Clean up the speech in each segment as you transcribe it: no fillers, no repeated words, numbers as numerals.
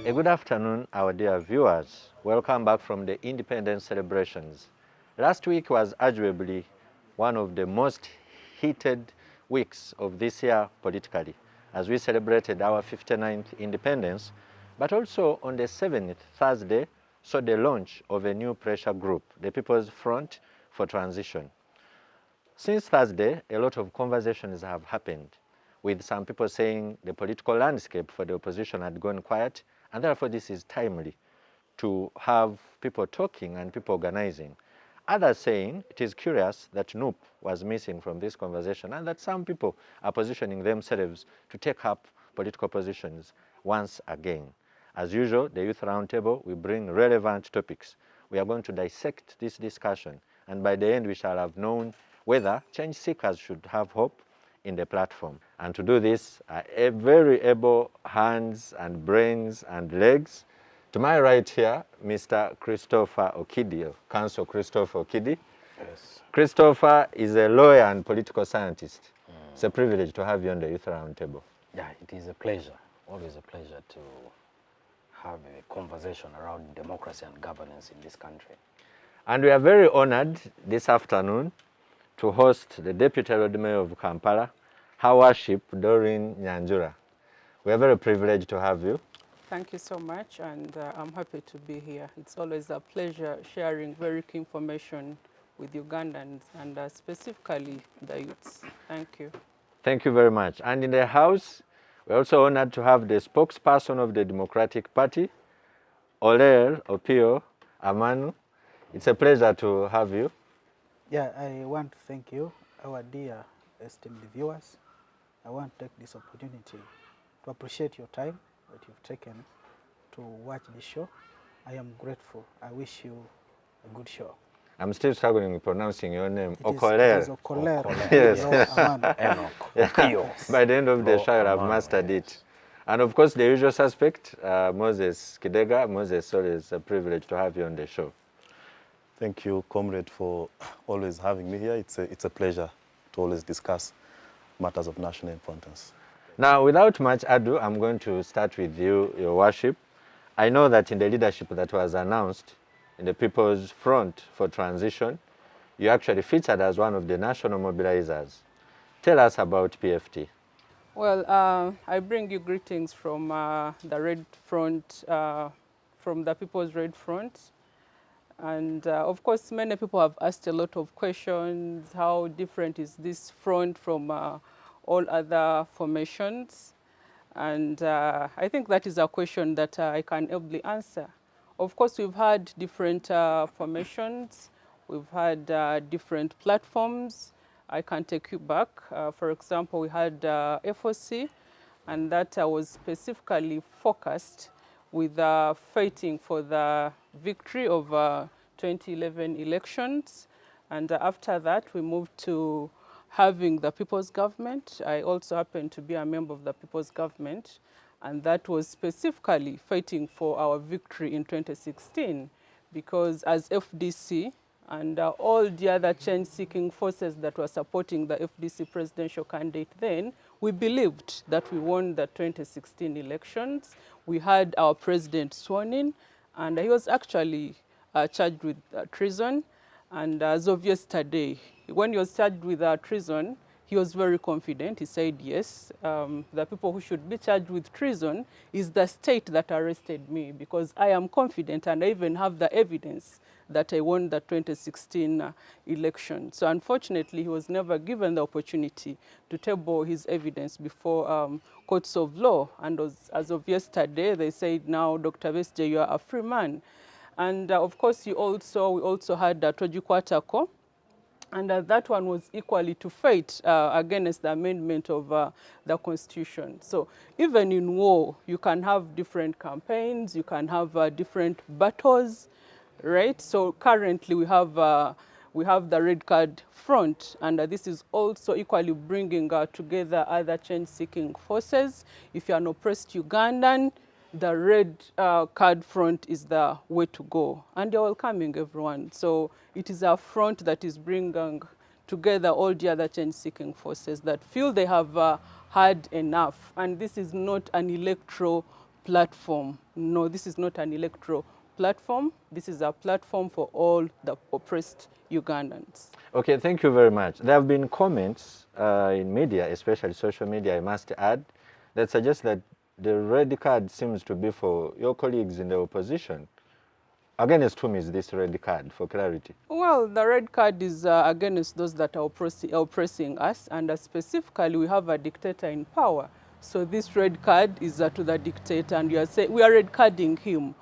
A good afternoon, our dear viewers. Welcome back from the independence celebrations. Last week was arguably one of the most heated weeks of this year politically, as we celebrated our 59th independence, but also on the 7th, Thursday, saw the launch of a new pressure group, the People's Front for Transition. Since Thursday, a lot of conversations have happened, with some people saying the political landscape for the opposition had gone quiet, and therefore this is timely to have people talking and people organizing. Others saying it is curious that NUP was missing from this conversation and that some people are positioning themselves to take up political positions once again. As usual, the Youth Roundtable, we bring relevant topics. We are going to dissect this discussion, and by the end we shall have known whether change seekers should have hope in the platform. And to do this are very able hands and brains and legs. To my right here, Mr. Christopher Okidi, Council Christopher Okidi. Yes. Christopher is a lawyer and political scientist. It's a privilege to have you on the Youth Roundtable. Yeah, it is a pleasure, always a pleasure to have a conversation around democracy and governance in this country. And we are very honored this afternoon to host the Deputy Lord Mayor of Kampala, Her Worship Doreen Nyanjura. We are very privileged to have you. Thank you so much, and I'm happy to be here. It's always a pleasure sharing very key information with Ugandans and specifically the youths. Thank you. Thank you very much. And in the House, we're also honored to have the spokesperson of the Democratic Party, Okoler, Opio, Amanu. It's a pleasure to have you. Yeah, I want to thank you, our dear esteemed viewers. I want to take this opportunity to appreciate your time that you've taken to watch this show. I am grateful. I wish you a good show. I'm still struggling with pronouncing your name. Okoler. Okoler. It is Okoler. Yes. Enoch. Opio. By the end of the show, I've mastered it. And of course, the usual suspect, Moses Kidega. Moses, always a privilege to have you on the show. Thank you, comrade, for always having me here. It's a pleasure to always discuss matters of national importance. Now, without much ado, I'm going to start with you, Your Worship. I know that in the leadership that was announced in the People's Front for Transition, you actually featured as one of the national mobilizers. Tell us about PFT. Well, I bring you greetings from the Red Front, from the People's Red Front. And of course, many people have asked a lot of questions. How different is this front from all other formations? And I think that is a question that I can ably answer. Of course, we've had different formations. We've had different platforms. I can take you back. For example, we had FOC, and that was specifically focused with fighting for the victory of 2011 elections. And after that, we moved to having the People's Government. I also happen to be a member of the People's Government, and that was specifically fighting for our victory in 2016, because as FDC and all the other change-seeking forces that were supporting the FDC presidential candidate then, we believed that we won the 2016 elections. We had our president sworn in, and he was actually charged with treason. And as of yesterday, when he was charged with treason, he was very confident. He said, yes, the people who should be charged with treason is the state that arrested me, because I am confident and I even have the evidence that I won the 2016 election. So unfortunately, he was never given the opportunity to table his evidence before courts of law. And as of yesterday, they said, now, Dr. Besje, you are a free man. And of course, we also had Tojikwatako. And that one was equally to fight against the amendment of the Constitution. So even in war, you can have different campaigns, you can have different battles, right? So currently we have the Red Card Front, and this is also equally bringing together other change-seeking forces. If you're an oppressed Ugandan, the Red Card Front is the way to go. And you're welcoming everyone. So it is a front that is bringing together all the other change-seeking forces that feel they have had enough. And this is not an electoral platform. No, this is not an electoral platform. This is a platform for all the oppressed Ugandans. Okay, thank you very much. There have been comments in media, especially social media, I must add, that suggest that the red card seems to be for your colleagues in the opposition. Against whom is this red card, for clarity? Well, the red card is against those that are oppressing us, and specifically we have a dictator in power. So this red card is to the dictator, and we are red carding him.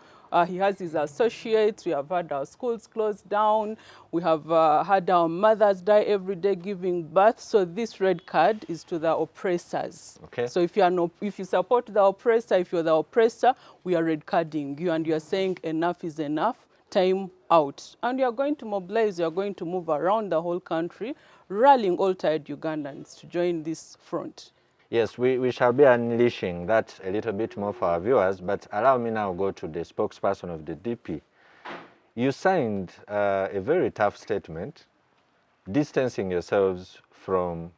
He has his associates. We have had our schools closed down. We have had our mothers die every day giving birth. So this red card is to the oppressors. Okay. So if you support the oppressor, if you're the oppressor, we are red carding you, and you are saying enough is enough. Time out. And you are going to mobilize, you are going to move around the whole country, rallying all tired Ugandans to join this front. Yes, we shall be unleashing that a little bit more for our viewers, but allow me now to go to the spokesperson of the DP. You signed a very tough statement, distancing yourselves from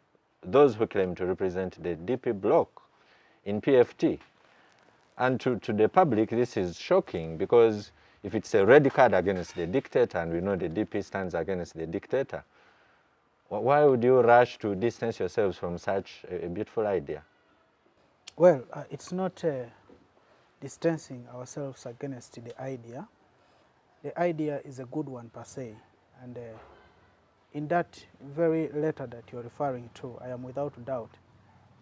those who claim to represent the DP bloc in PFT. And to the public, this is shocking, because if it's a red card against the dictator, and we know the DP stands against the dictator, why would you rush to distance yourselves from such a beautiful idea? Well, it's not distancing ourselves against the idea. The idea is a good one per se, and in that very letter that you're referring to, I am without doubt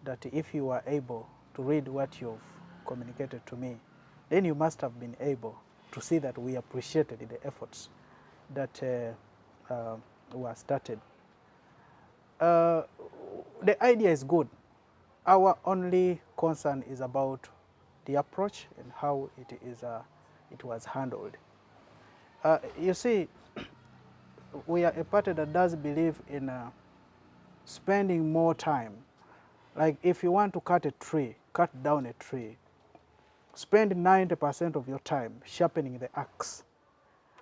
that if you are able to read what you've communicated to me, then you must have been able to see that we appreciated the efforts that were started. The idea is good. Our only concern is about the approach and how it was handled. You see, we are a party that does believe in spending more time. Like if you want to cut a tree, cut down a tree, spend 90% of your time sharpening the axe,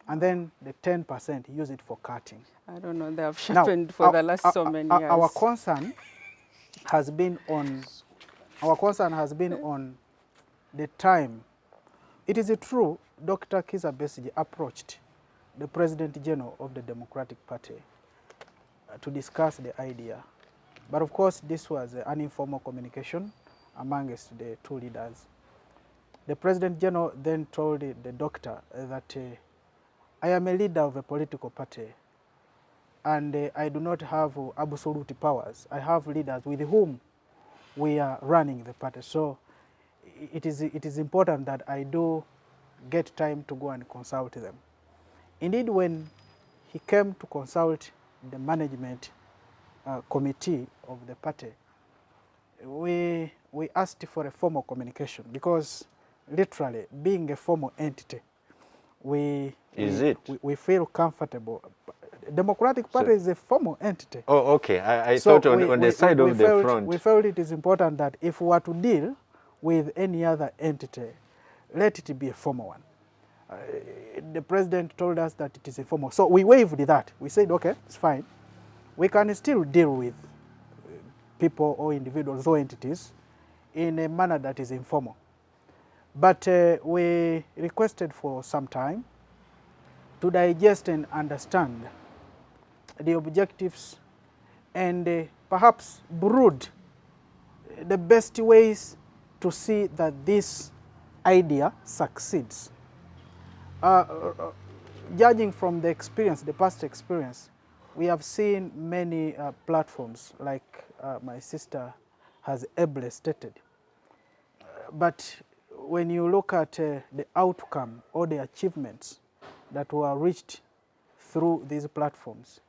and then the 10% use it for cutting. I don't know, they have sharpened for the last so many years. Our concern has been on the time. It is true, Dr. Kizza Besigye approached the President General of the Democratic Party to discuss the idea. But of course, this was an informal communication amongst the two leaders. The President General then told the doctor that I am a leader of a political party, and I do not have absolute powers. I have leaders with whom we are running the party. So it is important that I do get time to go and consult them. Indeed, when he came to consult the management committee of the party, we asked for a formal communication, because literally being a formal entity, we feel comfortable. Democratic Party is a formal entity. Oh, okay. I thought on the side of the front. We felt it is important that if we were to deal with any other entity, let it be a formal one. The president told us that it is informal. So we waived that. We said, okay, it's fine. We can still deal with people or individuals or entities in a manner that is informal. But we requested for some time to digest and understand the objectives and perhaps brood the best ways to see that this idea succeeds. Judging from the experience, the past experience, we have seen many platforms, like my sister has ably stated. But when you look at the outcome or the achievements that were reached through these platforms,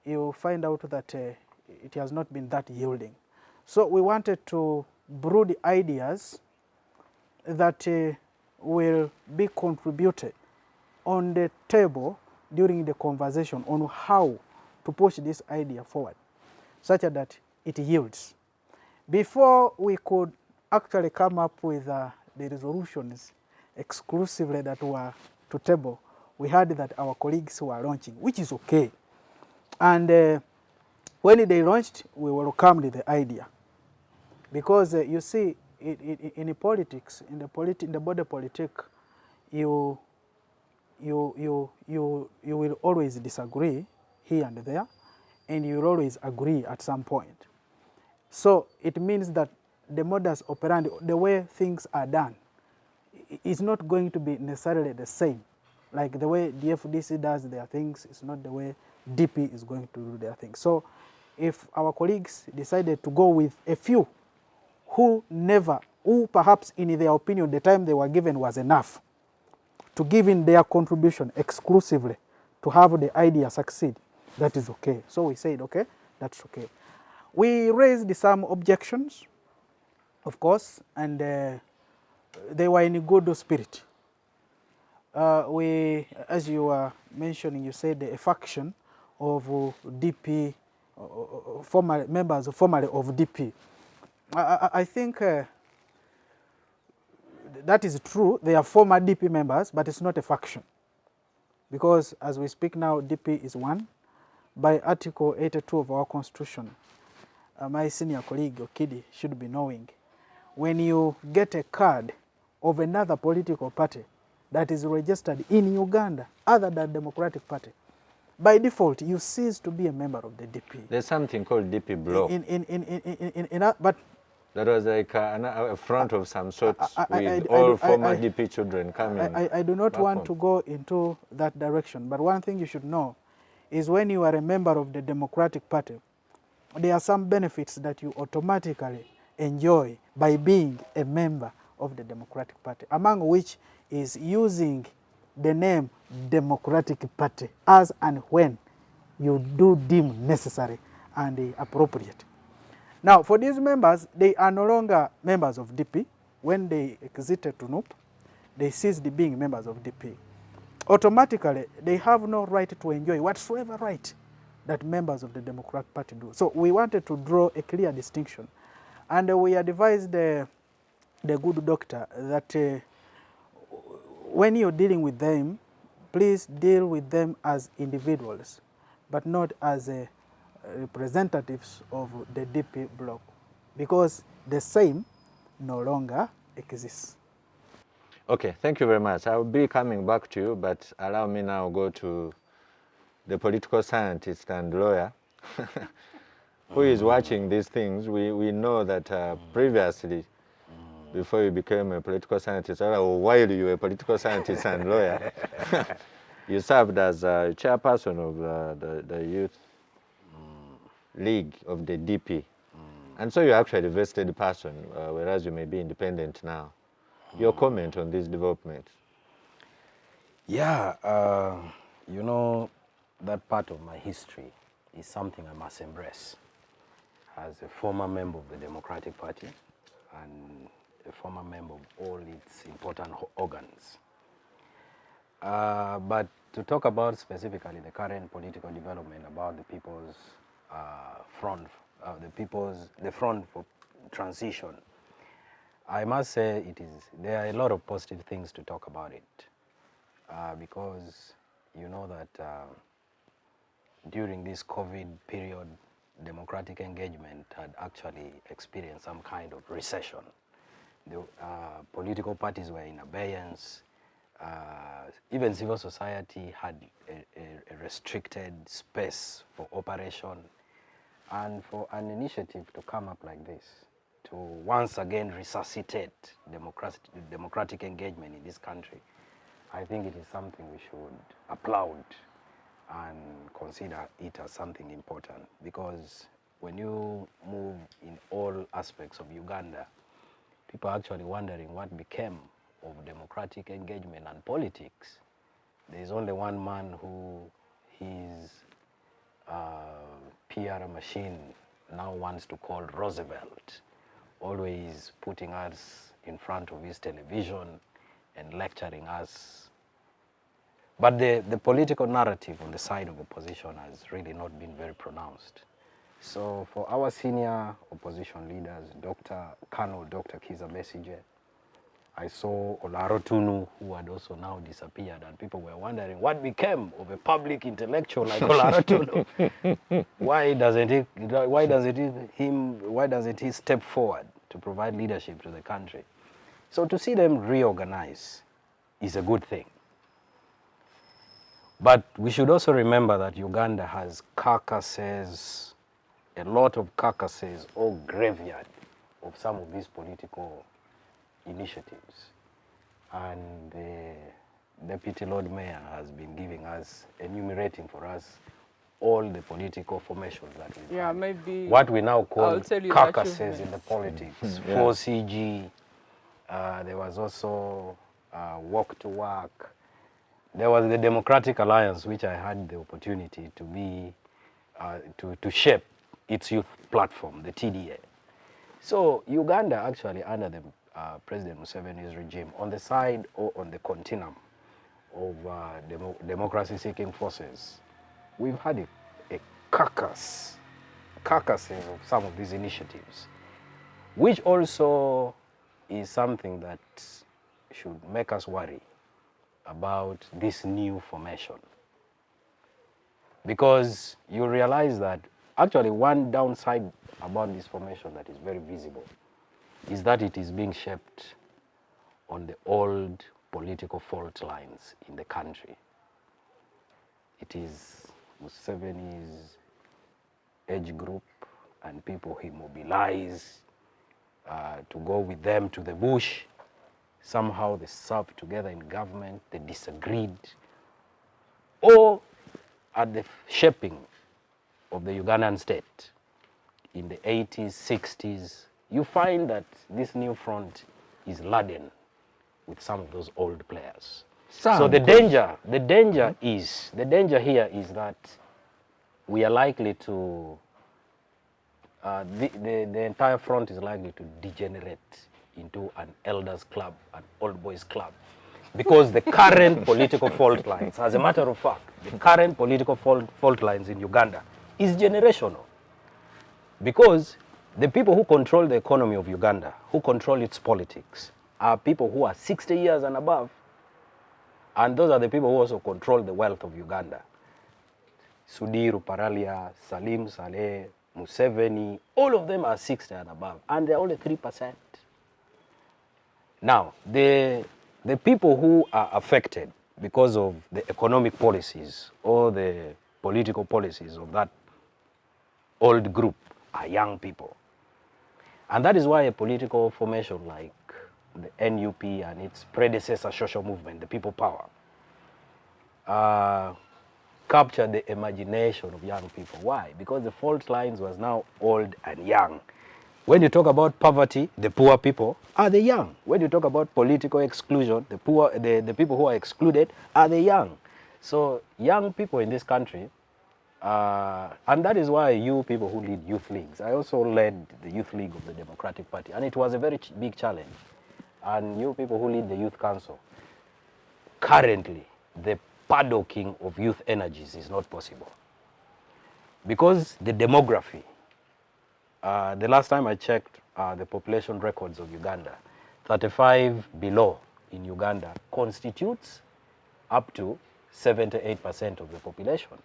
you will find out that it has not been that yielding. So we wanted to brood ideas that will be contributed on the table during the conversation on how to push this idea forward, such that it yields. Before we could actually come up with the resolutions exclusively that were to table, we heard that our colleagues were launching, which is okay. And when they launched, we welcomed the idea. Because you see, in politics, in the body politic, you will always disagree here and there, and you will always agree at some point. So it means that the modus operandi, the way things are done, is not going to be necessarily the same. Like the way the FDC does their things is not the way DP is going to do their things. So if our colleagues decided to go with a few who perhaps in their opinion the time they were given was enough to give in their contribution exclusively to have the idea succeed, that is okay. So we said, okay, that's okay. We raised some objections, of course, and they were in a good spirit. As you were mentioning, you said a faction of DP, members formerly of DP. I think that is true. They are former DP members, but it's not a faction. Because as we speak now, DP is one. By Article 82 of our Constitution, my senior colleague Okidi should be knowing, when you get a card of another political party that is registered in Uganda, other than Democratic Party, by default, you cease to be a member of the DP. There's something called DP block. But that was like a front of some sort with all former DP children coming. I do not want to go into that direction, but one thing you should know is when you are a member of the Democratic Party, there are some benefits that you automatically enjoy by being a member of the Democratic Party, among which is using the name Democratic Party as and when you do deem necessary and appropriate. Now, for these members, they are no longer members of DP. When they exited to NUP, they ceased being members of DP. Automatically, they have no right to enjoy whatsoever right that members of the Democratic Party do. So we wanted to draw a clear distinction. And we advised the good doctor that when you're dealing with them, please deal with them as individuals, but not as representatives of the DP bloc, because the same no longer exists. Okay, thank you very much. I'll be coming back to you, but allow me now to go to the political scientist and lawyer who is watching these things. We know that previously, before you became a political scientist, or while you were a political scientist and lawyer, you served as a chairperson of the youth league of the DP. And so you're actually a vested person, whereas you may be independent now. Your comment on this development? Yeah, you know, that part of my history is something I must embrace as a former member of the Democratic Party and a former member of all its important organs. But to talk about specifically the current political development about the People's Front, the Front for Transition, I must say there are a lot of positive things to talk about it, because you know that during this COVID period, democratic engagement had actually experienced some kind of recession. The political parties were in abeyance. Even civil society had a restricted space for operation, and for an initiative to come up like this, to once again resuscitate democratic engagement in this country, I think it is something we should applaud and consider it as something important, because when you move in all aspects of Uganda, people are actually wondering what became of democratic engagement and politics. There is only one man who his PR machine now wants to call Roosevelt, always putting us in front of his television and lecturing us. But the political narrative on the side of opposition has really not been very pronounced. So for our senior opposition leaders, Colonel Dr. Kiza Besigye, I saw Olarotunu, who had also now disappeared, and people were wondering what became of a public intellectual like Olarotunu. Why doesn't he step forward? to provide leadership to the country. So to see them reorganize is a good thing. But we should also remember that Uganda has carcasses, a lot of carcasses or graveyard of some of these political initiatives. And the Deputy Lord Mayor has been giving us, enumerating for us all the political formations that we've had. Maybe what we now call I'll tell you carcasses in the politics. Yeah. 4CG, there was also Walk to Work. There was the Democratic Alliance, which I had the opportunity to be, to shape its youth platform, the TDA. So Uganda actually, under the President Museveni's regime, on the side or on the continuum of democracy-seeking forces, we've had a carcasses of some of these initiatives, which also is something that should make us worry about this new formation. Because you realize that actually one downside about this formation that is very visible is that it is being shaped on the old political fault lines in the country. It is Museveni's age group and people he mobilized to go with them to the bush. Somehow they served together in government, they disagreed. Or at the shaping of the Ugandan state in the 80s, 60s, you find that this new front is laden with some of those old players. So the danger here is that we are likely to, the entire front is likely to degenerate into an elders club, an old boys club. Because the current political fault lines, as a matter of fact, the current political fault lines in Uganda is generational. Because the people who control the economy of Uganda, who control its politics, are people who are 60 years and above. And those are the people who also control the wealth of Uganda. Sudiru Paralia, Salim Saleh, Museveni, all of them are 60 and above. And they're only 3%. Now, the people who are affected because of the economic policies or the political policies of that old group are young people. And that is why a political formation like the NUP and its predecessor social movement, the People Power, captured the imagination of young people. Why? Because the fault lines was now old and young. When you talk about poverty, the poor people are the young. When you talk about political exclusion, the poor, the people who are excluded are the young. So young people in this country, and that is why you people who lead youth leagues, I also led the youth league of the Democratic Party, and it was a very big challenge. And you people who lead the youth council, currently the paddocking of youth energies is not possible. Because the demography, the last time I checked the population records of Uganda, 35 below in Uganda constitutes up to 78% of the population.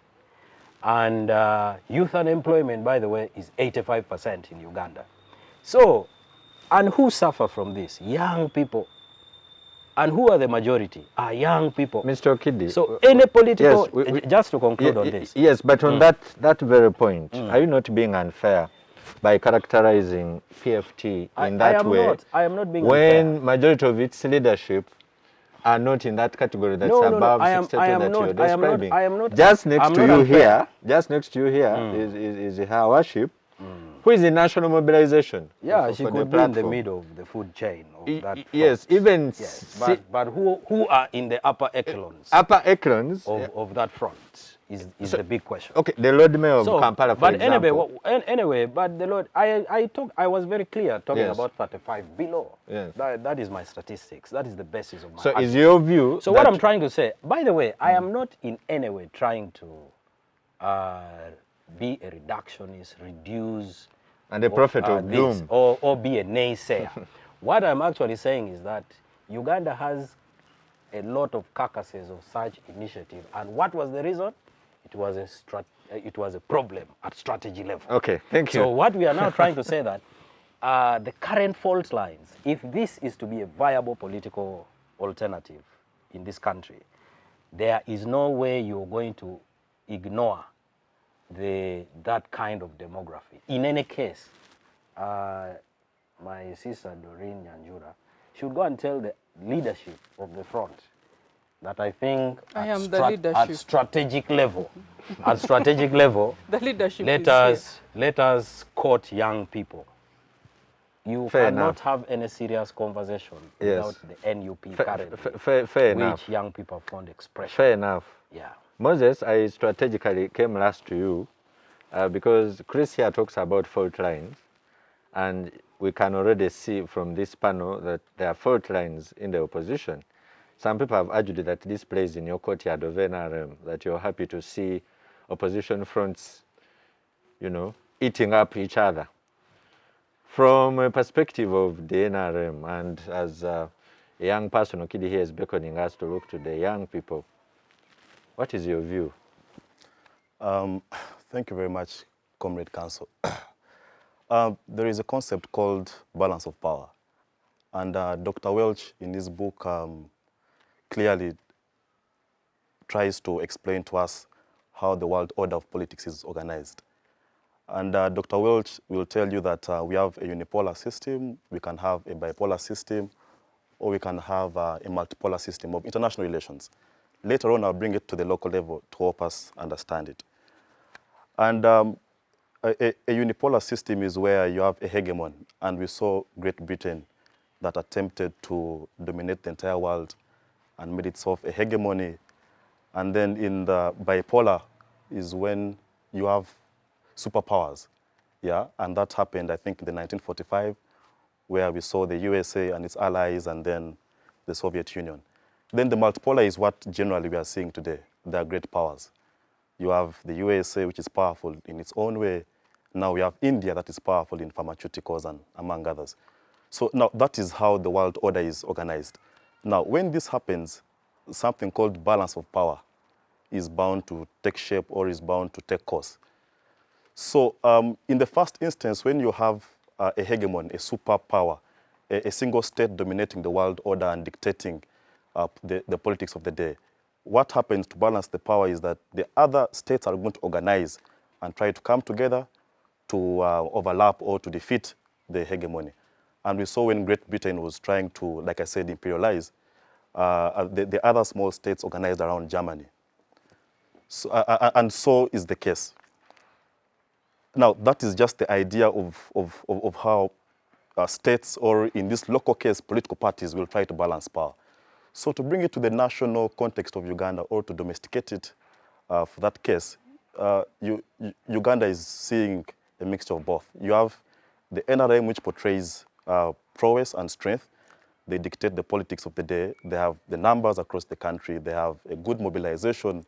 And youth unemployment, by the way, is 85% in Uganda. So, and who suffer from this? Young people. And who are the majority? Are young people. Mr. Okidi. So any political, yes, just to conclude on this. Yes, but on that very point, are you not being unfair by characterizing PFT in that way? I am not being when unfair. Majority of its leadership are not in that category that's above 62 that you're describing. I am not. Just next to you unfair. here, is her worship, who is in national mobilization. Yeah, she could be in the middle of the food chain of that front. Yes, even... Yes, but who are in the upper echelons? Upper echelons of that front is the big question. Okay, the Lord Mayor of Kampala, for example. Anyway, but the Lord, I was very clear talking about 35 below. Yes. That is my statistics. That is the basis of my So argument. is your view... So what I'm trying to say, by the way, I am not in any way trying to be a reductionist, reduce... And a prophet of doom. Or be a naysayer. What I'm actually saying is that Uganda has a lot of carcasses of such initiative. And what was the reason? It was a problem at strategy level. Okay, thank you. So what we are now trying to say that the current fault lines, if this is to be a viable political alternative in this country, there is no way you're going to ignore that kind of demography. In any case, my sister Doreen Nyanjura should go and tell the leadership of the front that I think I at, am the leadership. at strategic level, at strategic level, The leadership let is us here. let us court young people. You Fair cannot enough. have any serious conversation Yes. without the NUP currently, Fair which enough. young people found expression. Fair enough. Yeah. Moses, I strategically came last to you because Chris here talks about fault lines, and we can already see from this panel that there are fault lines in the opposition. Some people have argued that this plays in your courtyard of NRM, that you're happy to see opposition fronts, you know, eating up each other. From a perspective of the NRM, and as a young person, Okidi here is beckoning us to look to the young people, what is your view? Thank you very much, Comrade Council. There is a concept called balance of power. And Dr. Welch, in his book, clearly tries to explain to us how the world order of politics is organized. And Dr. Welch will tell you that we have a unipolar system, we can have a bipolar system, or we can have a multipolar system of international relations. Later on, I'll bring it to the local level to help us understand it. And a unipolar system is where you have a hegemon, and we saw Great Britain that attempted to dominate the entire world and made itself a hegemony. And then in the bipolar is when you have superpowers, yeah? And that happened, I think, in the 1945, where we saw the USA and its allies and then the Soviet Union. Then the multipolar is what generally we are seeing today. They are great powers. You have the USA, which is powerful in its own way. Now we have India that is powerful in pharmaceuticals and among others. So now that is how the world order is organized. Now, when this happens, something called balance of power is bound to take shape or is bound to take course. So in the first instance, when you have a hegemon, a superpower, a single state dominating the world order and dictating the politics of the day, what happens to balance the power is that the other states are going to organize and try to come together to overlap or to defeat the hegemony. And we saw when Great Britain was trying to, like I said, imperialize, the other small states organized around Germany. So, and so is the case. Now, that is just the idea of how states, or in this local case, political parties will try to balance power. So to bring it to the national context of Uganda or to domesticate it for that case, Uganda is seeing a mixture of both. You have the NRM, which portrays prowess and strength. They dictate the politics of the day. They have the numbers across the country. They have a good mobilization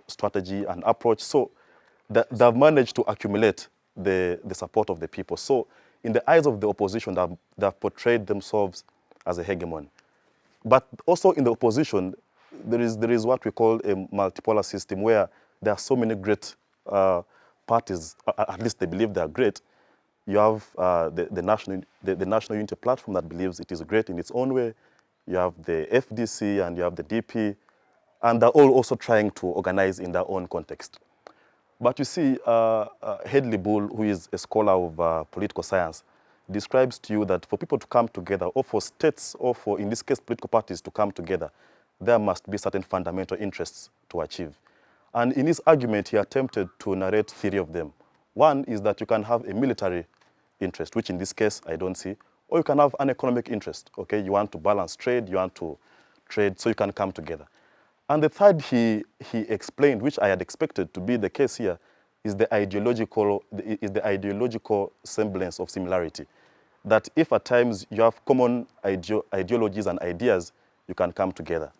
strategy and approach. So they've managed to accumulate the support of the people. So in the eyes of the opposition, they've portrayed themselves as a hegemon. But also in the opposition, there is what we call a multipolar system where there are so many great parties, at least they believe they are great. You have the National Unity Platform that believes it is great in its own way. You have the FDC and you have the DP, and they're all also trying to organize in their own context. But you see, Hedley Bull, who is a scholar of political science, describes to you that for people to come together, or for states, or for, in this case, political parties to come together, there must be certain fundamental interests to achieve. And in his argument, he attempted to narrate three of them. One is that you can have a military interest, which in this case I don't see, or you can have an economic interest, okay? You want to balance trade, you want to trade, so you can come together. And the third he explained, which I had expected to be the case here, is the ideological semblance of similarity. That if at times you have common ideologies and ideas, you can come together.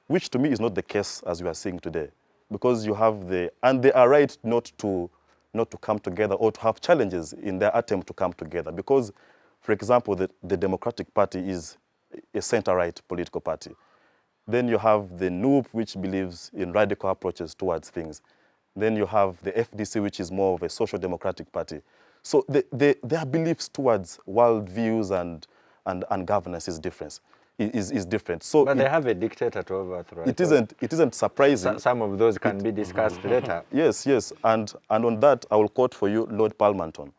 Which to me is not the case as we are seeing today. Because you have and they are right not to come together or to have challenges in their attempt to come together. Because, for example, the Democratic Party is a center-right political party. Then you have the NUP, which believes in radical approaches towards things. Then you have the FDC, which is more of a social democratic party. So their beliefs towards worldviews and governance is different. Is different. So But they have a dictator to overthrow. it isn't surprising. Some of those can be discussed later. Yes, yes. And on that, I will quote for you Lord Palmerston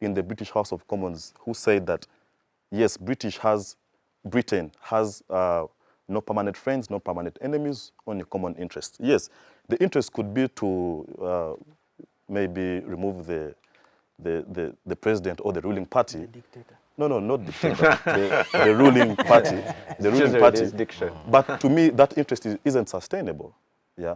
in the British House of Commons, who said that, yes, Britain has no permanent friends, no permanent enemies, only common interests. Yes, the interest could be to maybe remove the president or the ruling party. The dictator. No, not dictator. the ruling party. The ruling party. But to me, that interest isn't sustainable. Yeah,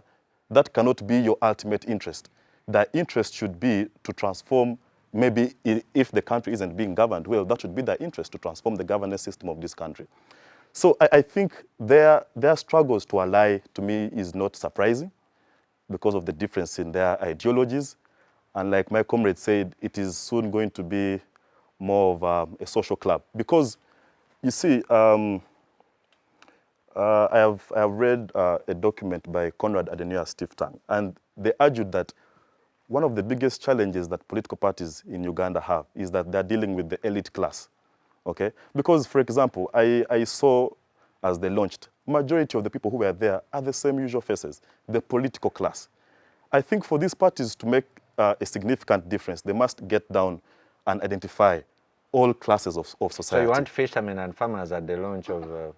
that cannot be your ultimate interest. The interest should be to transform. Maybe if the country isn't being governed well, that should be their interest, to transform the governance system of this country. So I think their struggles to ally, to me, is not surprising because of the difference in their ideologies. And like my comrade said, it is soon going to be more of a social club. Because, you see, I have read a document by Conrad Adeniyi Stiftung, and they argued that one of the biggest challenges that political parties in Uganda have is that they're dealing with the elite class, okay? Because, for example, I saw as they launched, majority of the people who were there are the same usual faces, the political class. I think for these parties to make a significant difference, they must get down and identify all classes of society. So you want fishermen and farmers at the launch of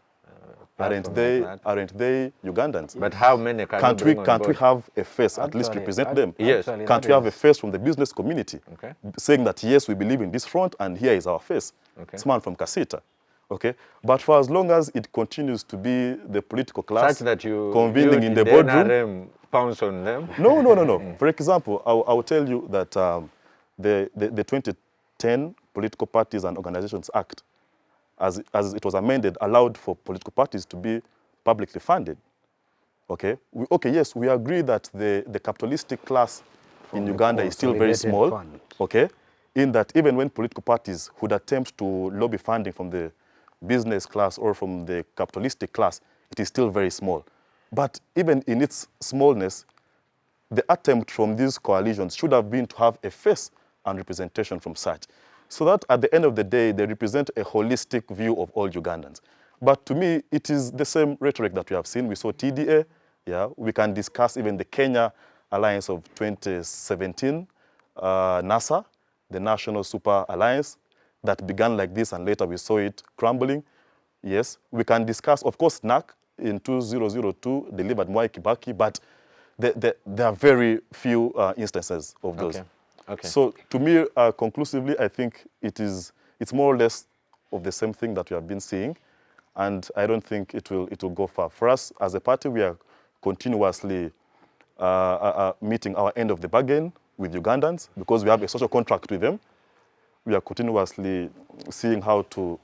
aren't they Ugandans? But how many can't we have a face, at least represent them? Yes. Can't we have a face from the business community, okay, saying that, yes, we believe in this front and here is our face. Okay. Someone from Kasita. Okay? But for as long as it continues to be the political class such that you convening in the boardroom, NRM pounce on them? No. For example, I will tell you that the 2010 Political Parties and Organizations Act, as it was amended, allowed for political parties to be publicly funded. Okay? Yes, we agree that the capitalistic class in Uganda is still very small. Fund. Okay? In that even when political parties would attempt to lobby funding from the business class or from the capitalistic class, it is still very small. But even in its smallness, the attempt from these coalitions should have been to have a face and representation from such, so that at the end of the day, they represent a holistic view of all Ugandans. But to me, it is the same rhetoric that we have seen. We saw TDA, yeah. We can discuss even the Kenya Alliance of 2017, NASA, the National Super Alliance, that began like this and later we saw it crumbling. Yes, we can discuss, of course, NAC in 2002 delivered Mwai Kibaki, but there are very few instances of those. Okay. Okay. So to me, conclusively, I think it's more or less of the same thing that we have been seeing, and I don't think it will go far. For us as a party, we are continuously meeting our end of the bargain with Ugandans because we have a social contract with them. We are continuously seeing how to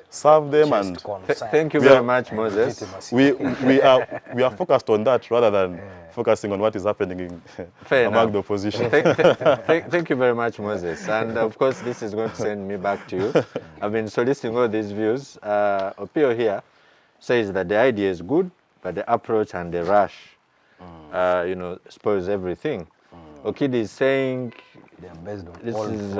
serve them, and thank you very much, Moses. We are focused on that rather than focusing on what is happening among the opposition. Thank you very much, Moses. And of course, this is going to send me back to you. I've been soliciting all these views. Opio here says that the idea is good, but the approach and the rush, spoils everything. Okidi is saying this is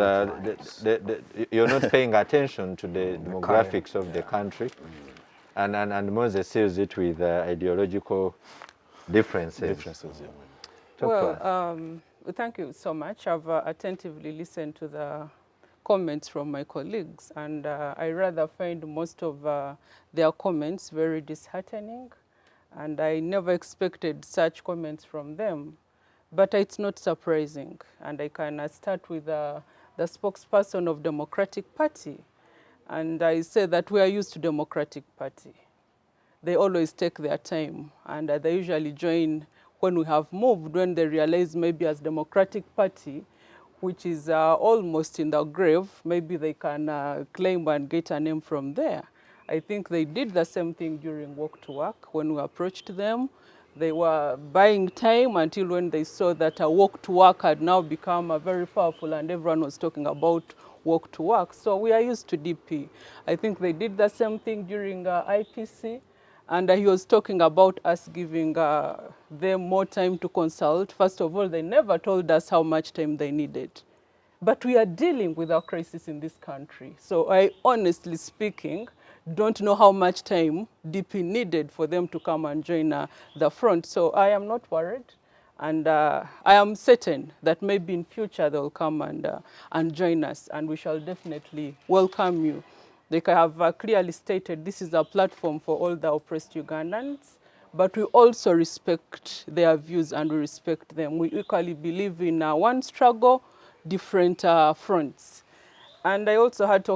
you're not paying attention to the demographics of the country, and Moses sees it with ideological differences. Yeah. Well, thank you so much. I've attentively listened to the comments from my colleagues, and I rather find most of their comments very disheartening, and I never expected such comments from them. But it's not surprising, and I can start with the spokesperson of Democratic Party, and I say that we are used to Democratic Party. They always take their time, and they usually join when we have moved, when they realize maybe as Democratic Party, which is almost in the grave, maybe they can claim and get a name from there. I think they did the same thing during Walk to Work when we approached them. They were buying time until when they saw that a Walk to Work had now become very powerful and everyone was talking about Walk to Work. So we are used to DP. I think they did the same thing during IPC, and he was talking about us giving them more time to consult. First of all, they never told us how much time they needed. But we are dealing with our crisis in this country. So I, honestly speaking, don't know how much time DP needed for them to come and join the front. So I am not worried. And I am certain that maybe in future they'll come and join us, and we shall definitely welcome you. Like I have clearly stated, this is a platform for all the oppressed Ugandans, but we also respect their views and we respect them. We equally believe in one struggle, different fronts. And I also had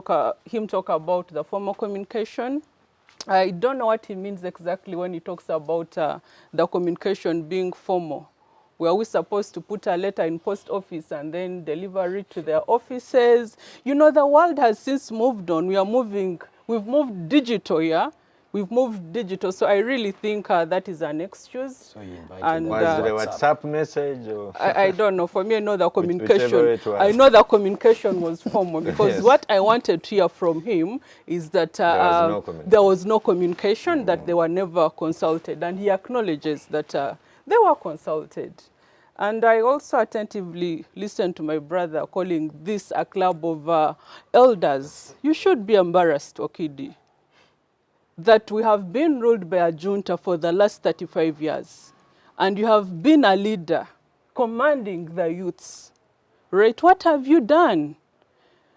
him talk about the formal communication. I don't know what he means exactly when he talks about the communication being formal. Were we supposed to put a letter in post office and then deliver it to their offices? You know, the world has since moved on. We've moved digital, yeah? We've moved digital, so I really think that is an excuse. So you invited And, them Was to it a WhatsApp. WhatsApp message? Or I don't know. For me, I know the whichever communication. it was. I know the communication was formal because Yes. what I wanted to hear from him is that There was no no communication. communication, that they were never consulted, and he acknowledges that they were consulted. And I also attentively listened to my brother calling this a club of elders. You should be embarrassed, Okidi, that we have been ruled by a junta for the last 35 years, and you have been a leader commanding the youths, right? What have you done?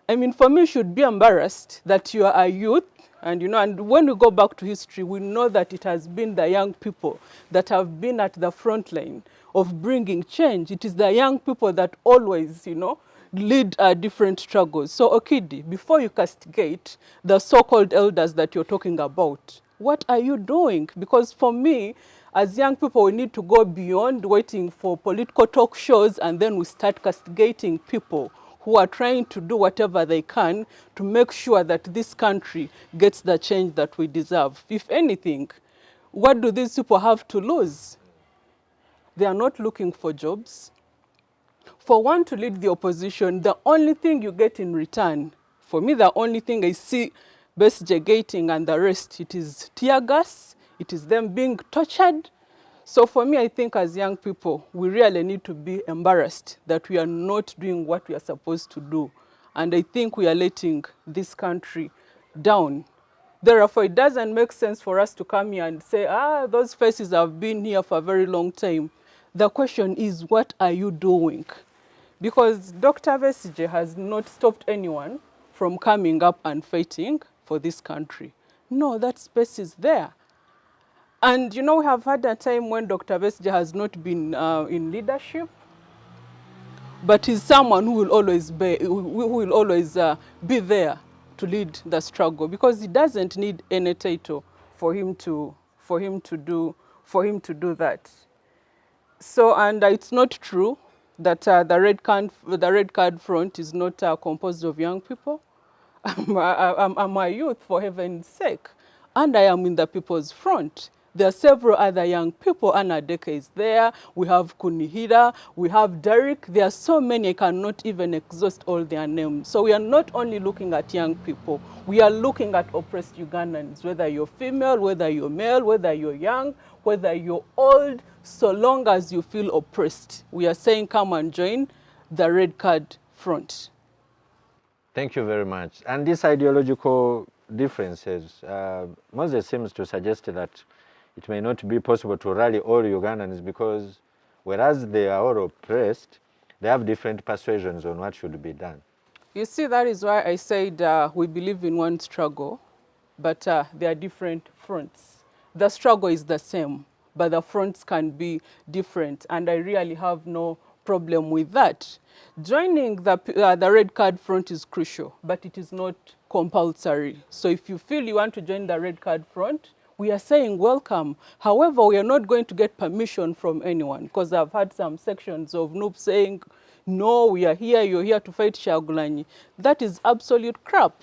I mean, for me, you should be embarrassed that you are a youth, and you know, and when we go back to history, we know that it has been the young people that have been at the front line of bringing change. It is the young people that always, you know, lead different struggles. So Okidi, before you castigate the so-called elders that you're talking about, what are you doing? Because for me, as young people, we need to go beyond waiting for political talk shows and then we start castigating people who are trying to do whatever they can to make sure that this country gets the change that we deserve. If anything, what do these people have to lose? They are not looking for jobs. For one to lead the opposition, the only thing you get in return, for me, the only thing I see Besigye getting and the rest, it is tear gas, it is them being tortured. So for me, I think as young people, we really need to be embarrassed that we are not doing what we are supposed to do. And I think we are letting this country down. Therefore, it doesn't make sense for us to come here and say, those faces have been here for a very long time. The question is, what are you doing? Because Dr. Besigye has not stopped anyone from coming up and fighting for this country. No, that space is there. And you know, we have had a time when Dr. Besigye has not been in leadership, but he's someone who will always be there to lead the struggle, because he doesn't need any title for him to do that. So, and it's not true that the Red Card Front is not composed of young people. I'm a youth, for heaven's sake, and I am in the People's Front. There are several other young people. Anna Deke is there. We have Kunihira. We have Derek. There are so many, I cannot even exhaust all their names. So we are not only looking at young people. We are looking at oppressed Ugandans, whether you're female, whether you're male, whether you're young, whether you're old, so long as you feel oppressed. We are saying come and join the Red Card Front. Thank you very much. And these ideological differences, Moses seems to suggest that it may not be possible to rally all Ugandans because whereas they are all oppressed, they have different persuasions on what should be done. You see, that is why I said we believe in one struggle, but there are different fronts. The struggle is the same, but the fronts can be different, and I really have no problem with that. Joining the Red Card Front is crucial, but it is not compulsory. So if you feel you want to join the Red Card Front, we are saying welcome. However, we are not going to get permission from anyone, because I've had some sections of NUP saying, no, we are here, you're here to fight Kyagulanyi. That is absolute crap.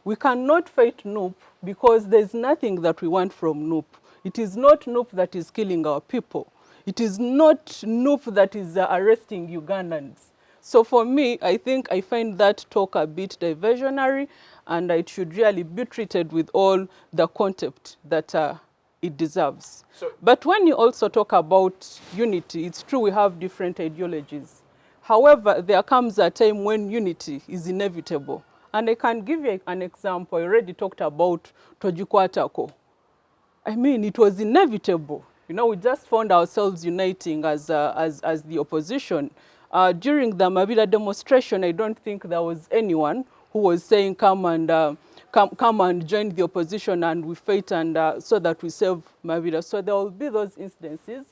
We cannot fight NUP because there's nothing that we want from NUP. It is not NUP that is killing our people. It is not NUP that is arresting Ugandans. So for me, I think I find that talk a bit diversionary, and it should really be treated with all the contempt that it deserves. But when you also talk about unity, it's true we have different ideologies. However, there comes a time when unity is inevitable. And I can give you an example. I already talked about Tojikwatako. I mean, it was inevitable. You know, we just found ourselves uniting as the opposition. During the Mabila demonstration, I don't think there was anyone who was saying, come and join the opposition and we fight and so that we save Mabila. So there will be those instances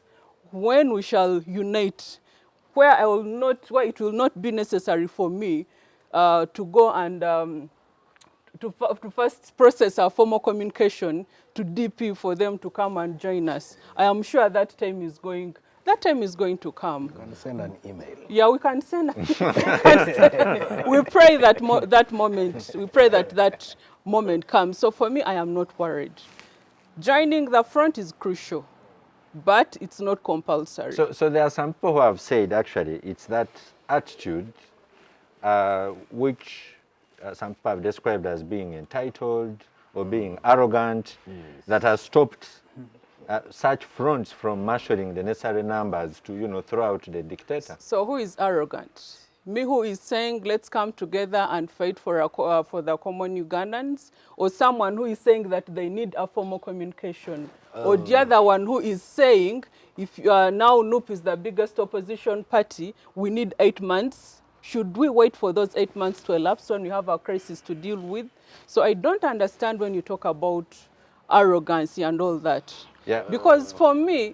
when we shall unite, where it will not be necessary for me to go and to first process our formal communication to DP for them to come and join us. I am sure that time is going to come. You can send an email. Yeah, we can send. We pray that moment comes. So for me, I am not worried. Joining the front is crucial, but it's not compulsory. So there are some people who have said actually it's that attitude which some people have described as being entitled or being arrogant that has stopped such fronts from marshalling the necessary numbers to, you know, throw out the dictator. So who is arrogant? Me, who is saying let's come together and fight for the common Ugandans, or someone who is saying that they need a formal communication, or the other one who is saying if now NUP is the biggest opposition party, we need 8 months. Should we wait for those 8 months to elapse when we have a crisis to deal with? So I don't understand when you talk about arrogancy and all that. Yeah. Because for me,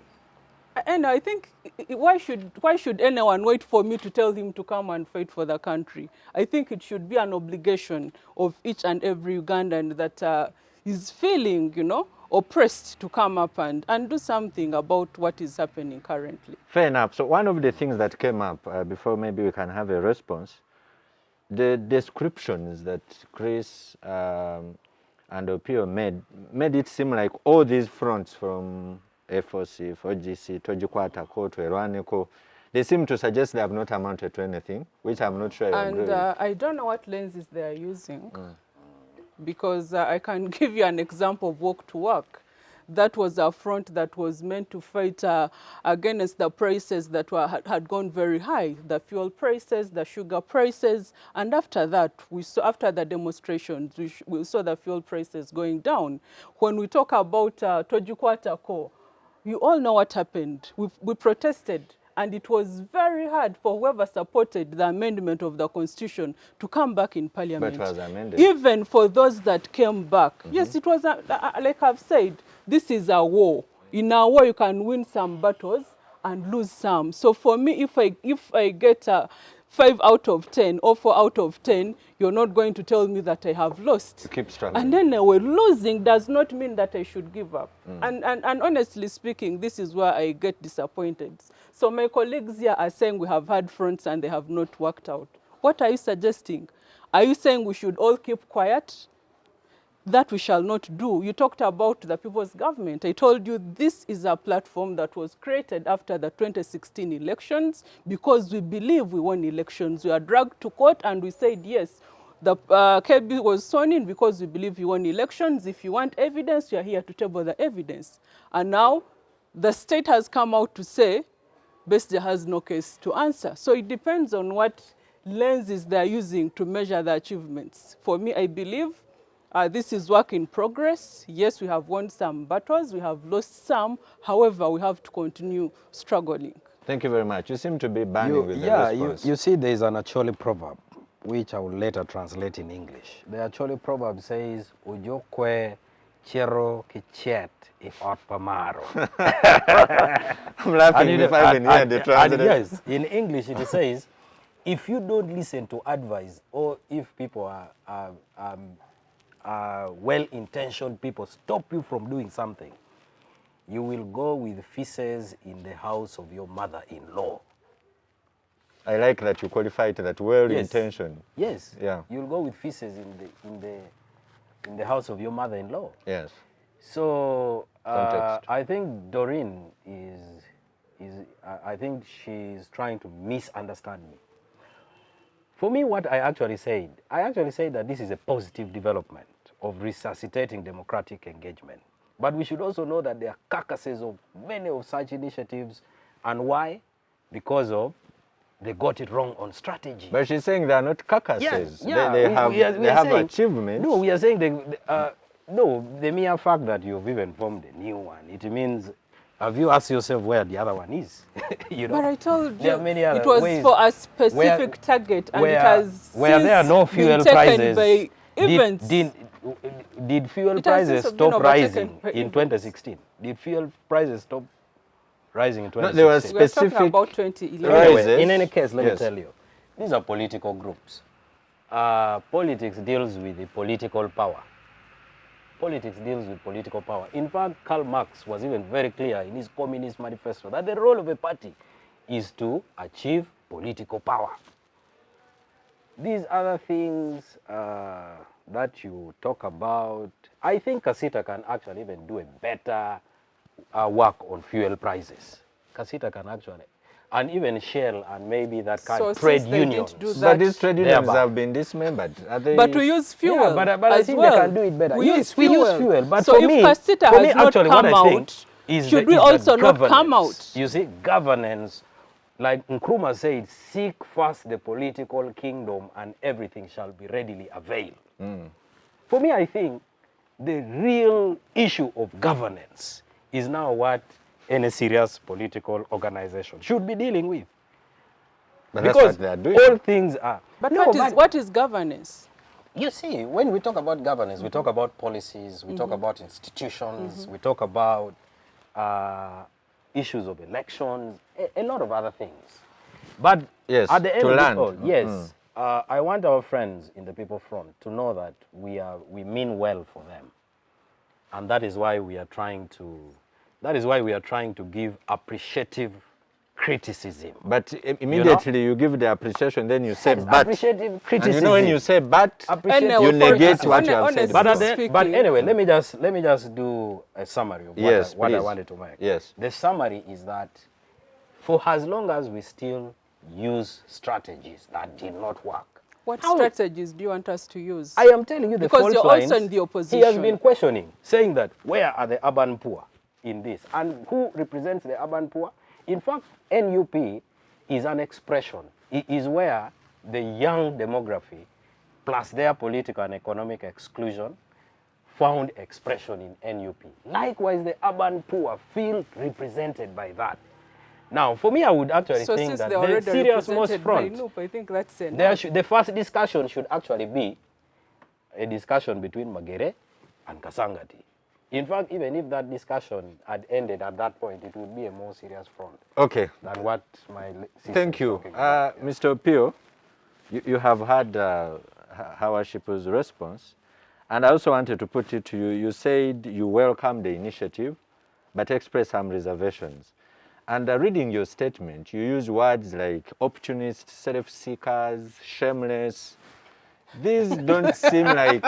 and I think, why should anyone wait for me to tell him to come and fight for the country? I think it should be an obligation of each and every Ugandan that is feeling, you know, oppressed to come up and do something about what is happening currently. Fair enough. So one of the things that came up before maybe we can have a response, the descriptions that Chris and Opio made it seem like all these fronts from FOC, FOGC, Tojikwatako to Erwaneko, they seem to suggest they have not amounted to anything, which I'm not sure I agree with. I don't know what lenses they are using, because I can give you an example of Walk to Work. That was a front that was meant to fight against the prices that had gone very high, the fuel prices, the sugar prices, and after that, after the demonstrations, we saw the fuel prices going down. When we talk about Tojikwatako, you all know what happened. We protested, and it was very hard for whoever supported the amendment of the Constitution to come back in Parliament. But it was amended. Even for those that came back. Yes, it was, like I've said, this is a war. In a war, you can win some battles and lose some. So for me, if I get 5 out of 10 or 4 out of 10, you're not going to tell me that I have lost. You keep struggling. And then we're losing does not mean that I should give up. And honestly speaking, this is where I get disappointed. So my colleagues here are saying we have had fronts and they have not worked out. What are you suggesting? Are you saying we should all keep quiet? That we shall not do. You talked about the people's government. I told you this is a platform that was created after the 2016 elections because we believe we won elections. We are dragged to court and we said yes. The KB was sworn in because we believe we won elections. If you want evidence, you are here to table the evidence. And now the state has come out to say Bestia has no case to answer. So it depends on what lenses they are using to measure the achievements. For me, I believe this is work in progress. Yes, we have won some battles, we have lost some. However, we have to continue struggling. Thank you very much. You seem to be burning with the response. You see there is an Acholi proverb, which I will later translate in English. The Acholi proverb says, Ujokwe chero kichet if pamaro. I'm laughing if I even hear the translation. Yes, in English it says, if you don't listen to advice, or if people are well-intentioned people stop you from doing something, you will go with feces in the house of your mother-in-law. I like that you qualified that well-intentioned. Yes. Yeah. You'll go with feces in the house of your mother-in-law. Yes. So Context. I think Doreen I think she's trying to misunderstand me. For me, what I actually said that this is a positive development of resuscitating democratic engagement. But we should also know that there are carcasses of many of such initiatives. And why? Because of they got it wrong on strategy. But she's saying they are not carcasses. Yeah, They we have saying, achievements. No, we are saying no, the mere fact that you've even formed a new one, it means, have you asked yourself where the other one is? You know, But I told there you, are many other it was ways for a specific target, and it has where there are no since been fuel taken prices. by events. Did fuel It has prices since been stop overtaken rising by in events. 2016? Did fuel prices stop rising in 2016? No, there was We are talking specific about 2011. rises. Anyway, in any case, let me Yes. tell you, these are political groups. Politics deals with the political power. Politics deals with political power. In fact, Karl Marx was even very clear in his Communist Manifesto that the role of a party is to achieve political power. These other things that you talk about, I think Kasita can actually even do a better work on fuel prices. Kasita can actually, and even Shell and maybe that kind So of trade since they didn't unions. do that, But these trade unions Thereby. have been dismembered. Are they? But we use fuel Yeah, but I as think well. they can do it better. We Yes, use we fuel. use fuel. But so for if me, Kasita for me, has not actually, come what I think out, is should the, we is also the not come governance. out? You see, governance, like Nkrumah said, seek first the political kingdom and everything shall be readily availed. For me, I think the real issue of governance is now what any serious political organization should be dealing with. But that's Because what they are doing. all things are. But, No, what is governance? you see, when we talk about governance, we talk about policies, we talk about institutions, we talk about issues of elections, a lot of other things. But Yes, at the end to of land. it all, yes, I want our friends in the People Front to know that we mean well for them, and that is why we are trying to give appreciative criticism. But immediately you give the appreciation, then you say but. Appreciative And criticism. you know when you say but, Appreciative you negate criticism. what you have said. Honestly But speaking, anyway, let me just do a summary of Yes, what I please. wanted to make. Yes. The summary is that for as long as we still use strategies that did not work, what strategies do you want us to use? I am telling you the Because false you're lines. also in the He has opposition. been questioning, saying that where are the urban poor in this? And who represents the urban poor? In fact, NUP is an expression. It is where the young demography, plus their political and economic exclusion, found expression in NUP. Likewise, the urban poor feel represented by that. Now, for me, I would actually So think since that they're the already serious most represented by front, NUP, I think that's enough. the first discussion should actually be a discussion between Magere and Kasangati. In fact, even if that discussion had ended at that point, it would be a more serious front Okay. than what my sister Thank is you. talking about. Mr. Opio, you have had Our Ship's response. And I also wanted to put it to you. You said you welcome the initiative, but express some reservations. And reading your statement, you use words like opportunists, self-seekers, shameless. These don't seem like,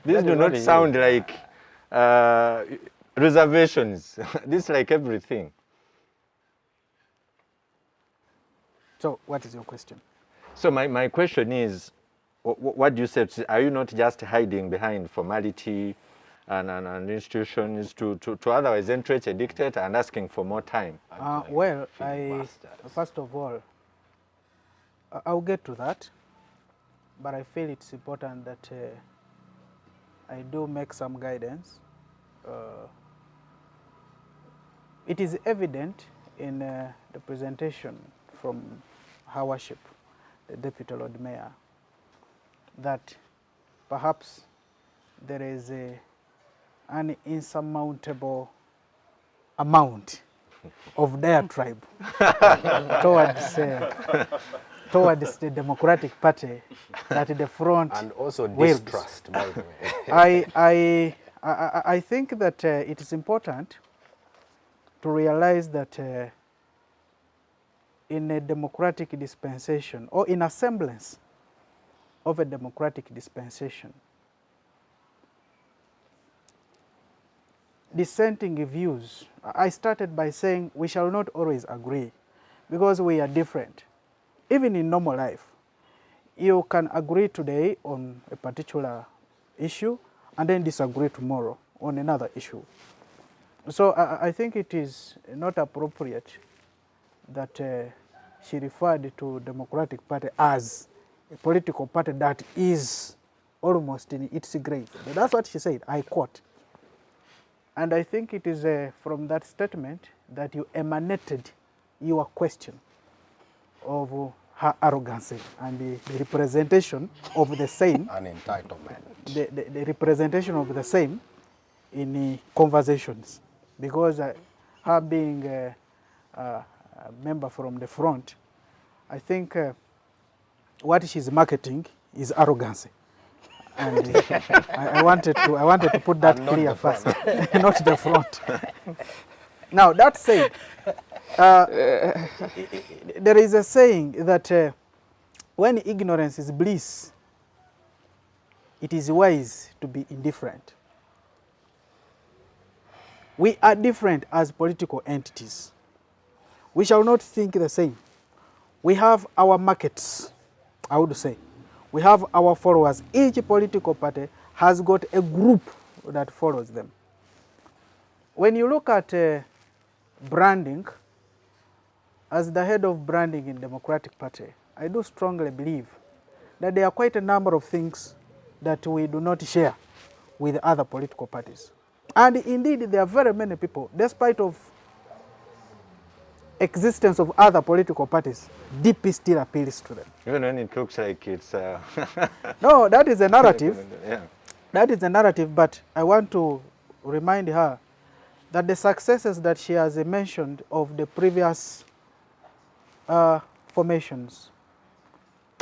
these do not sound like reservations. This is like everything. So what is your question? So my question is, what do you say? Are you not just hiding behind formality and institutions to otherwise entrench a dictator and asking for more time? Well, first of all, I'll get to that, but I feel it's important that I do make some guidance. It is evident in the presentation from Her Worship, the Deputy Lord Mayor, that perhaps there is an insurmountable amount of diatribe towards the Democratic Party that the front And also wields. distrust, by the way. I think that it is important to realize that in a democratic dispensation, or in a semblance of a democratic dispensation, dissenting views, I started by saying we shall not always agree because we are different. Even in normal life, you can agree today on a particular issue and then disagree tomorrow on another issue. So I think it is not appropriate that she referred to Democratic Party as a political party that is almost in its grave. That's what she said, I quote. And I think it is from that statement that you emanated your question of her arrogance and the representation of the same. An entitlement. The representation of the same in conversations. Because her being a member from the front, I think what she's marketing is arrogance. And I wanted to put that clear first, not the front. Now, that said, there is a saying that when ignorance is bliss, it is wise to be indifferent. We are different as political entities. We shall not think the same. We have our markets, I would say. We have our followers. Each political party has got a group that follows them. When you look at branding, as the head of branding in Democratic Party, I do strongly believe that there are quite a number of things that we do not share with other political parties. And indeed, there are very many people, despite of existence of other political parties, DP still appeals to them. Even when it looks like it's... No, that is a narrative. Yeah. That is a narrative, but I want to remind her that the successes that she has mentioned of the previous formations,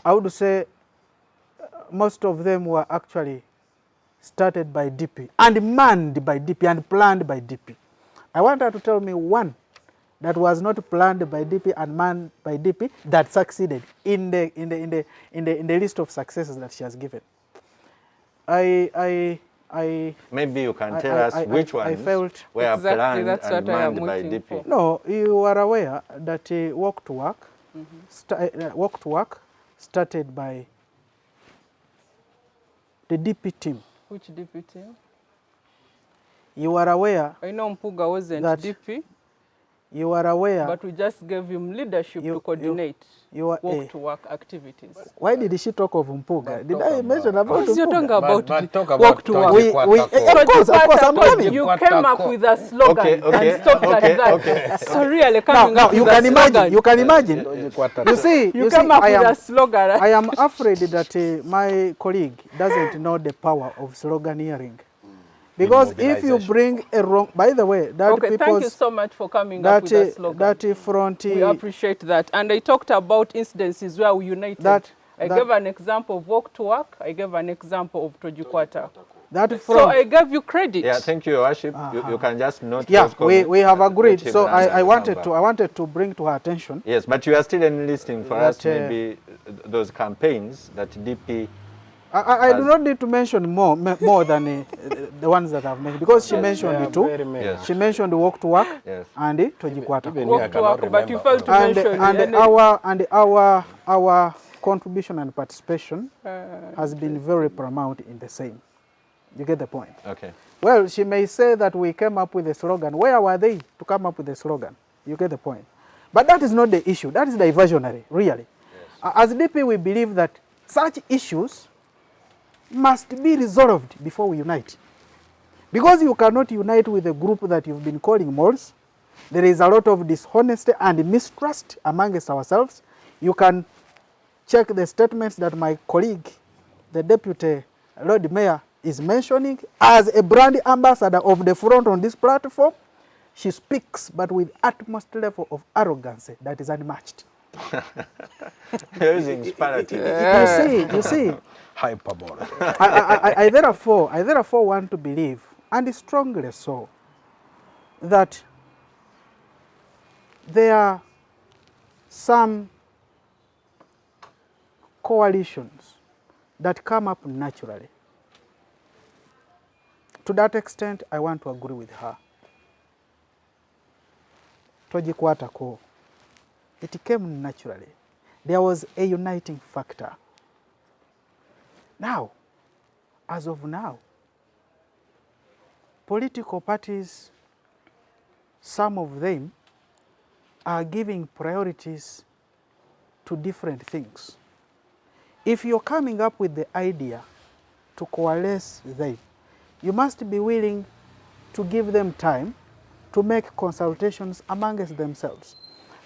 I would say most of them were actually started by DP and manned by DP and planned by DP. I want her to tell me one that was not planned by DP and manned by DP that succeeded in the list of successes that she has given. Maybe you can tell us which ones were Exactly, planned that's and what I am manned by waiting DP. for. No, you are aware that Walk to Work, Walk to Work started by the DP team. Which DP team? You are aware I know Mpuga wasn't that DP, you are aware. but we just gave him leadership to coordinate you are walk-to-work activities. Why did she talk of Mpuga? Did I mention about Because you're talking Mpuga? about But talk about walk-to-work. Of course, I'm coming. You came up with a slogan and stopped at that. So really coming Now up you with can a imagine. slogan. You can imagine. You see, You came up I with am, a slogan. I am afraid that my colleague doesn't know the power of sloganeering. Because if you bring a wrong, by the way, that Okay, thank you so much for coming up with a slogan. that front, We appreciate that. And I talked about incidences where we united. I gave an example of walk to work. I gave an example of Tojikwata. that So front. I gave you credit. Yeah, thank you, Your Worship. You can just note Yeah, those comments. we have agreed. Let So him answer I the wanted to bring to her attention. Yes, but you are still enlisting for us That, maybe those campaigns that DP... I do not need to mention more than the ones that I've mentioned, because she mentioned the two. Yes. She mentioned the Walk to Work Yes. and the Tojikwata. Even Walk to work, but you failed to mention our contribution and participation has been very paramount in the same. You get the point? Okay. Well, she may say that we came up with a slogan. Where were they to come up with a slogan? You get the point. But that is not the issue. That is diversionary, really. Yes. As DP, we believe that such issues must be resolved before we unite. Because you cannot unite with a group that you've been calling moles. There is a lot of dishonesty and mistrust amongst ourselves. You can check the statements that my colleague, the Deputy Lord Mayor, is mentioning as a brand ambassador of the front on this platform. She speaks, but with utmost level of arrogance that is unmatched. You're using superlative. You see, Hyperbole. I therefore want to believe, and strongly so, that there are some coalitions that come up naturally. To that extent, I want to agree with her. Tojikwata ko, it came naturally. There was a uniting factor. Now, as of now, political parties, some of them are giving priorities to different things. If you're coming up with the idea to coalesce them, you must be willing to give them time to make consultations amongst themselves.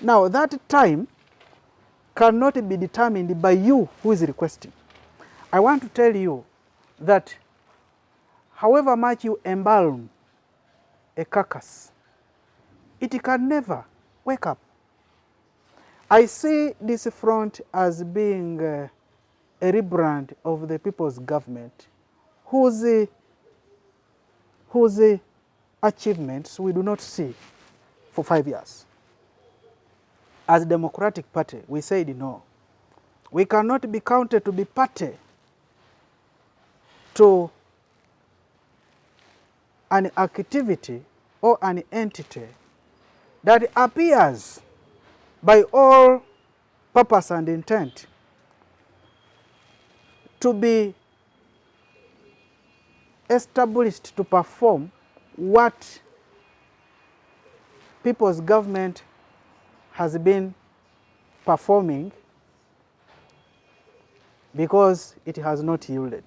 Now, that time cannot be determined by you who is requesting. I want to tell you that however much you embalm a carcass, it can never wake up. I see this front as being a rebrand of the people's government whose achievements we do not see for 5 years. As Democratic Party, we said no. We cannot be counted to be party to an activity or an entity that appears by all purpose and intent to be established to perform what people's government has been performing because it has not yielded.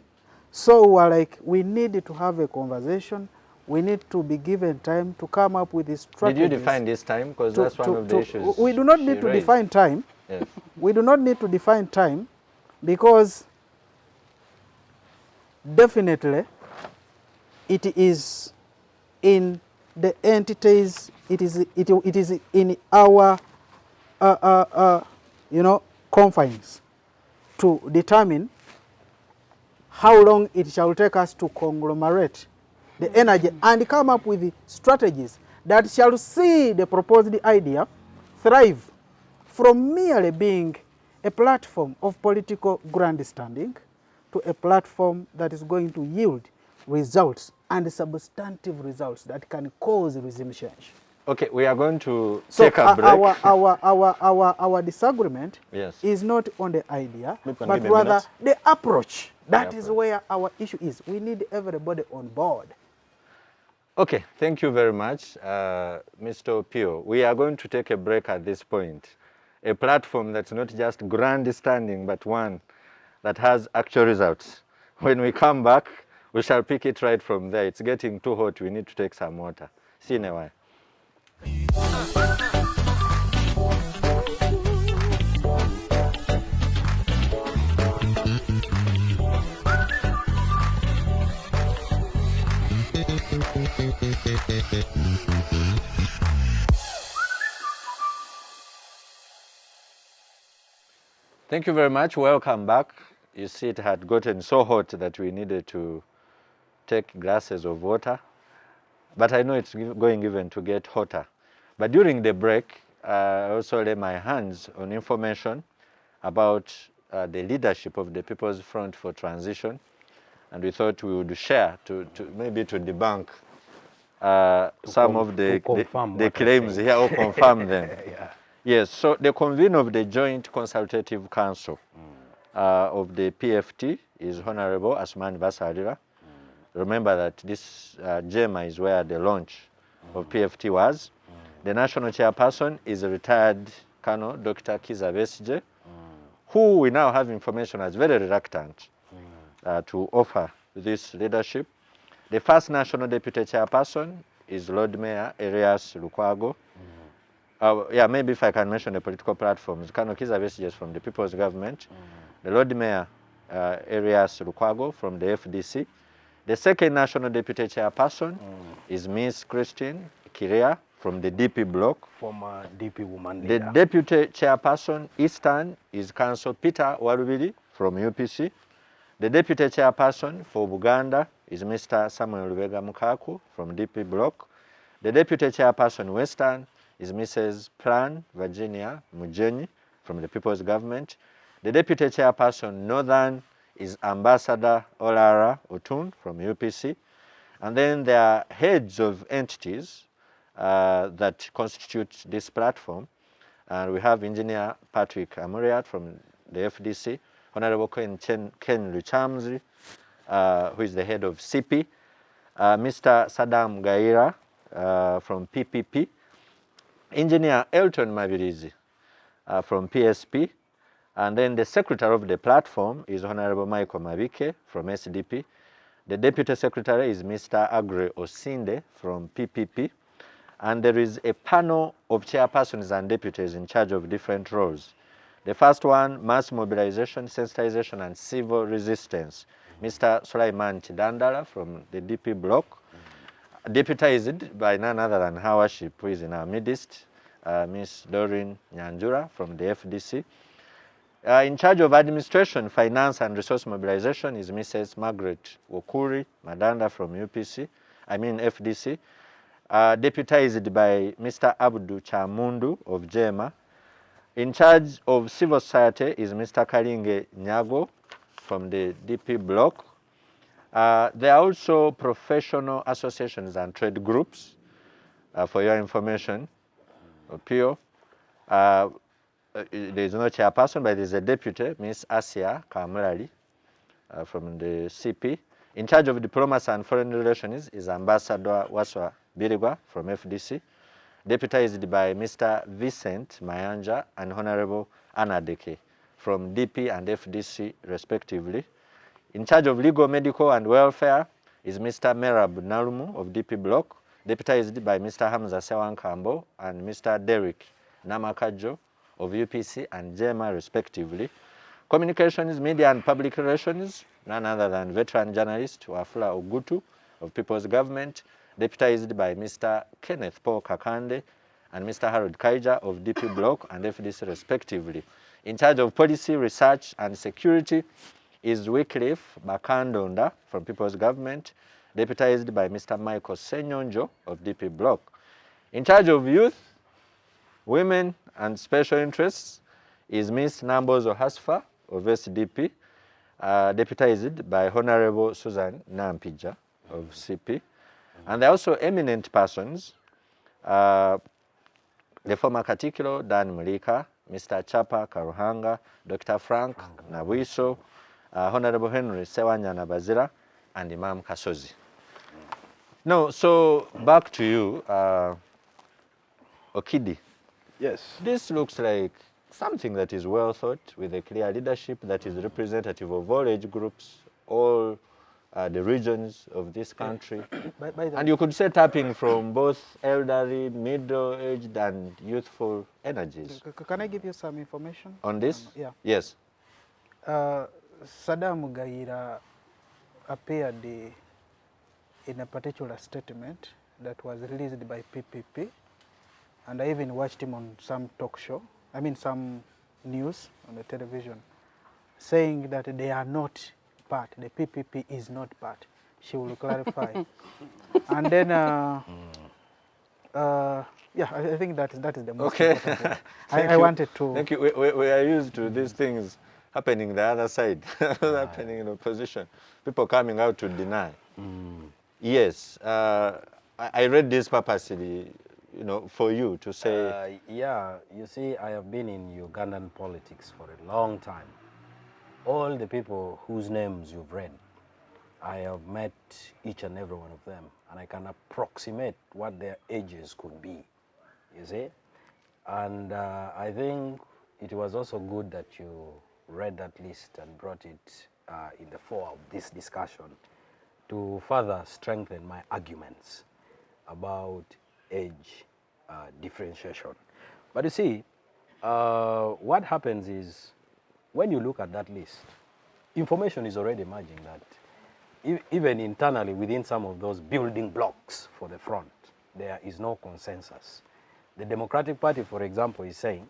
So we're like, we need to have a conversation. We need to be given time to come up with this strategy. Did you define this time? Because that's one of the issues. We do not need to define time. Yes. We do not need to define time because definitely it is in the entities, it is in our confines to determine how long it shall take us to conglomerate the energy and come up with the strategies that shall see the proposed idea thrive from merely being a platform of political grandstanding to a platform that is going to yield results and substantive results that can cause regime change. Okay, we are going to take a break. Our disagreement Yes. is not on the idea, Maybe can but give me a rather minute. the approach. That is where our issue is. We need everybody on board. Okay, thank you very much, Mr. Opio. We are going to take a break at this point. A platform that's not just grandstanding, but one that has actual results. When we come back, we shall pick it right from there. It's getting too hot. We need to take some water. See you in a while. Thank you very much. Welcome back. You see, it had gotten so hot that we needed to take glasses of water. But I know it's going even to get hotter. But during the break, I also lay my hands on information about the leadership of the People's Front for Transition. And we thought we would share to maybe to debunk some of the claims here or confirm them. Yeah. Yes, so the convener of the Joint Consultative Council of the PFT is Honorable Asman Vasalira. Remember that this JEMA is where the launch of PFT was. The national chairperson is a retired Colonel Dr. Kiza Besije, who we now have information as very reluctant to offer this leadership. The first national deputy chairperson is Lord Mayor Elias Lukwago. Yeah, maybe if I can mention the political platforms. Colonel Kiza Besije is from the People's Government. The Lord Mayor Elias Lukwago from the FDC. The second national deputy chairperson is Miss Christine Kirea from the DP bloc. Former DP woman The leader. deputy chairperson Eastern is Council Peter Warubiri from UPC. The deputy chairperson for Buganda is Mr. Samuel Lubega Mukaku from DP bloc. The deputy chairperson Western is Mrs. Plan Virginia Mujeni from the People's Government. The deputy chairperson Northern is Ambassador Olara Otun from UPC. And then there are heads of entities that constitute this platform. And we have Engineer Patrick Amuriat from the FDC, Honorable Ken Luchamzi, who is the head of CP, Mr. Saddam Gaira from PPP, Engineer Elton Mabirizi from PSP, And then the secretary of the platform is Honorable Michael Mabike from SDP. The deputy secretary is Mr. Agre Osinde from PPP. And there is a panel of chairpersons and deputies in charge of different roles. The first one, mass mobilization, sensitization, and civil resistance. Mr. Sulaiman Chidandala from the DP block, deputized by none other than her worship, who is in our midst, Miss Doreen Nyanjura from the FDC. In charge of administration, finance, and resource mobilization is Mrs. Margaret Wokuri Madanda from FDC. Deputized by Mr. Abdu Chamundu of JEMA. In charge of civil society is Mr. Kalinge Nyago from the DP block. There are also professional associations and trade groups, for your information. Opio. There is no chairperson, but there is a deputy, Miss Asia Kamurali from the CP. In charge of diplomacy and foreign relations is Ambassador Waswa Birigwa from FDC, deputized by Mr. Vincent Mayanja and Honorable Anadeke from DP and FDC respectively. In charge of legal, medical, and welfare is Mr. Merab Narumu of DP block, deputized by Mr. Hamza Sewankambo and Mr. Derek Namakajo of UPC and JEMA respectively. Communications, media, and public relations, none other than veteran journalist Wafula Ogutu of People's Government, deputized by Mr. Kenneth Paul Kakande and Mr. Harold Kaija of DP block and FDC respectively. In charge of policy, research, and security is Wycliffe Bakandonda from People's Government, deputized by Mr. Michael Senyonjo of DP block. In charge of youth, women, and special interests is Miss Nambozo Hasfa of SDP, deputized by Honorable Susan Nampija of CP. And there are also eminent persons, the former Katikilo Dan Mulika, Mr. Chapa Karuhanga, Dr. Frank Nawiso, Honorable Henry Sewanya Nabazira, and Imam Kasozi. No, so back to you, Okidi. Yes. This looks like something that is well thought, with a clear leadership that is representative of all age groups, all the regions of this country. And you could say tapping from both elderly, middle-aged, and youthful energies. Can I give you some information? On this? Yeah. Yes. Saddam Gaira appeared in a particular statement that was released by PPP, and I even watched him on some talk show, some news on the television, saying that they are not part, the PPP is not part. She will clarify. And then, I think that is the most important one. I wanted to... Thank you. We are used to these things happening the other side, happening in opposition. People coming out to deny. Yes, I read this purposely, for you to say... you see, I have been in Ugandan politics for a long time. All the people whose names you've read, I have met each and every one of them, and I can approximate what their ages could be, you see? And I think it was also good that you read that list and brought it in the fore of this discussion to further strengthen my arguments about age differentiation. But you see, what happens is, when you look at that list, information is already emerging that even internally within some of those building blocks for the front, there is no consensus. The Democratic Party, for example, is saying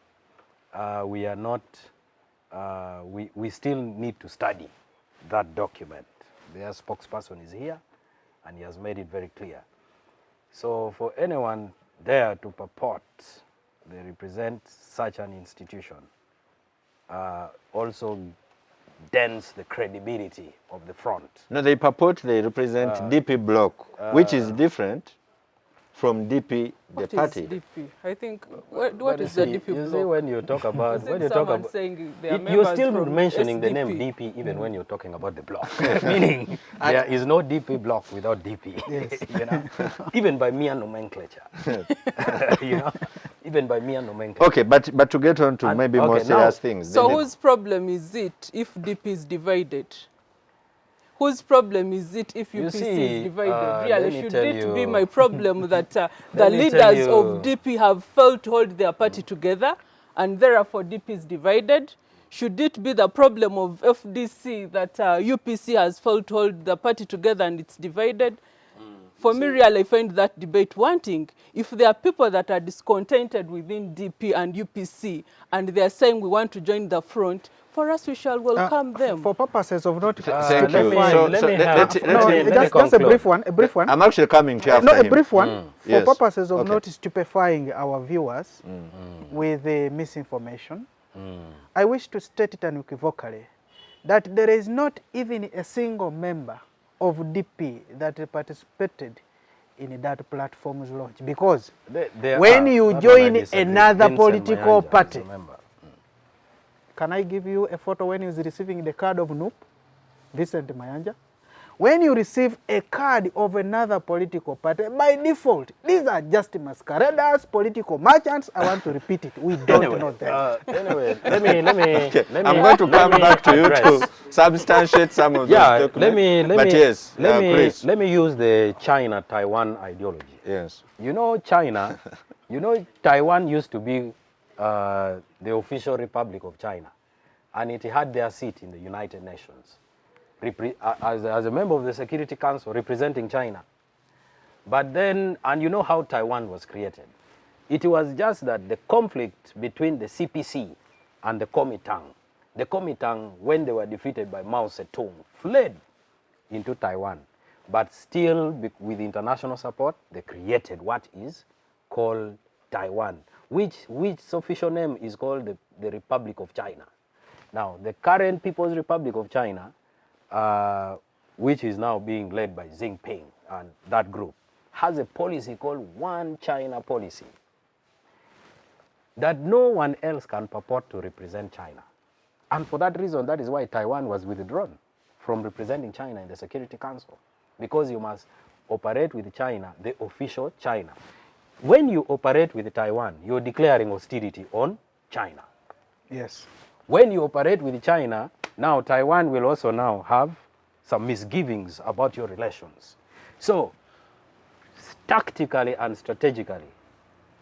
we are not, we still need to study that document. Their spokesperson is here, and he has made it very clear. So for anyone there to purport they represent such an institution also dents the credibility of the front. No, they purport they represent DP bloc, which is different from DP, the party. What is DP? I think, what is the DP bloc? You see, when you talk about, saying they are you're still members from mentioning the SDP. name DP even when you're talking about the bloc, meaning there is no DP bloc without DP, Yes. even by mere nomenclature. even by mere nomenclature. Okay, but to get on to And- maybe more okay, now- serious things. So then- whose problem is it if DP is divided? Whose problem is it if You UPC see, is divided? let Really, me should tell it be you- my problem that the Let me tell leaders you- of DP have failed to hold their party together and therefore DP is divided? Should it be the problem of FDC that UPC has failed to hold the party together and it's divided? For me, really, I find that debate wanting. If there are people that are discontented within DP and UPC and they are saying we want to join the front, for us, we shall welcome them. For purposes of not Thank let you. me- So- let so me let- have- let- no, let- let me just a conclude. brief one. A brief one. I'm actually coming to No, after a him. brief one. For Yes. purposes of Okay. not stupefying our viewers with misinformation, I wish to state it unequivocally that there is not even a single member of DP that participated in that platform's launch, because There when are- you that one I join disagree. another Vincent political Mayanja is party, a member. can I give you a photo when he was receiving the card of NUP, Vincent Mayanja? When you receive a card of another political party, by default, these are just masqueraders, political merchants. I want to repeat it. We don't know them. Anyway, let me. I'm going to come back to you address. to substantiate some of Yeah, those let me. But yes, Chris. let me use the China-Taiwan ideology. Yes. You know, China, Taiwan used to be the official Republic of China, and it had their seat in the United Nations as a member of the Security Council representing China. But then, and you know how Taiwan was created. It was just that the conflict between the CPC and the Kuomintang, when they were defeated by Mao Zedong, fled into Taiwan. But still, with international support, they created what is called Taiwan, which official name is called the Republic of China. Now, the current People's Republic of China, which is now being led by Xi Jinping and that group, has a policy called One China policy, that no one else can purport to represent China. And for that reason, that is why Taiwan was withdrawn from representing China in the Security Council, because you must operate with China, the official China. When you operate with Taiwan, you're declaring hostility on China. Yes. When you operate with China, now Taiwan will also now have some misgivings about your relations. So, tactically and strategically,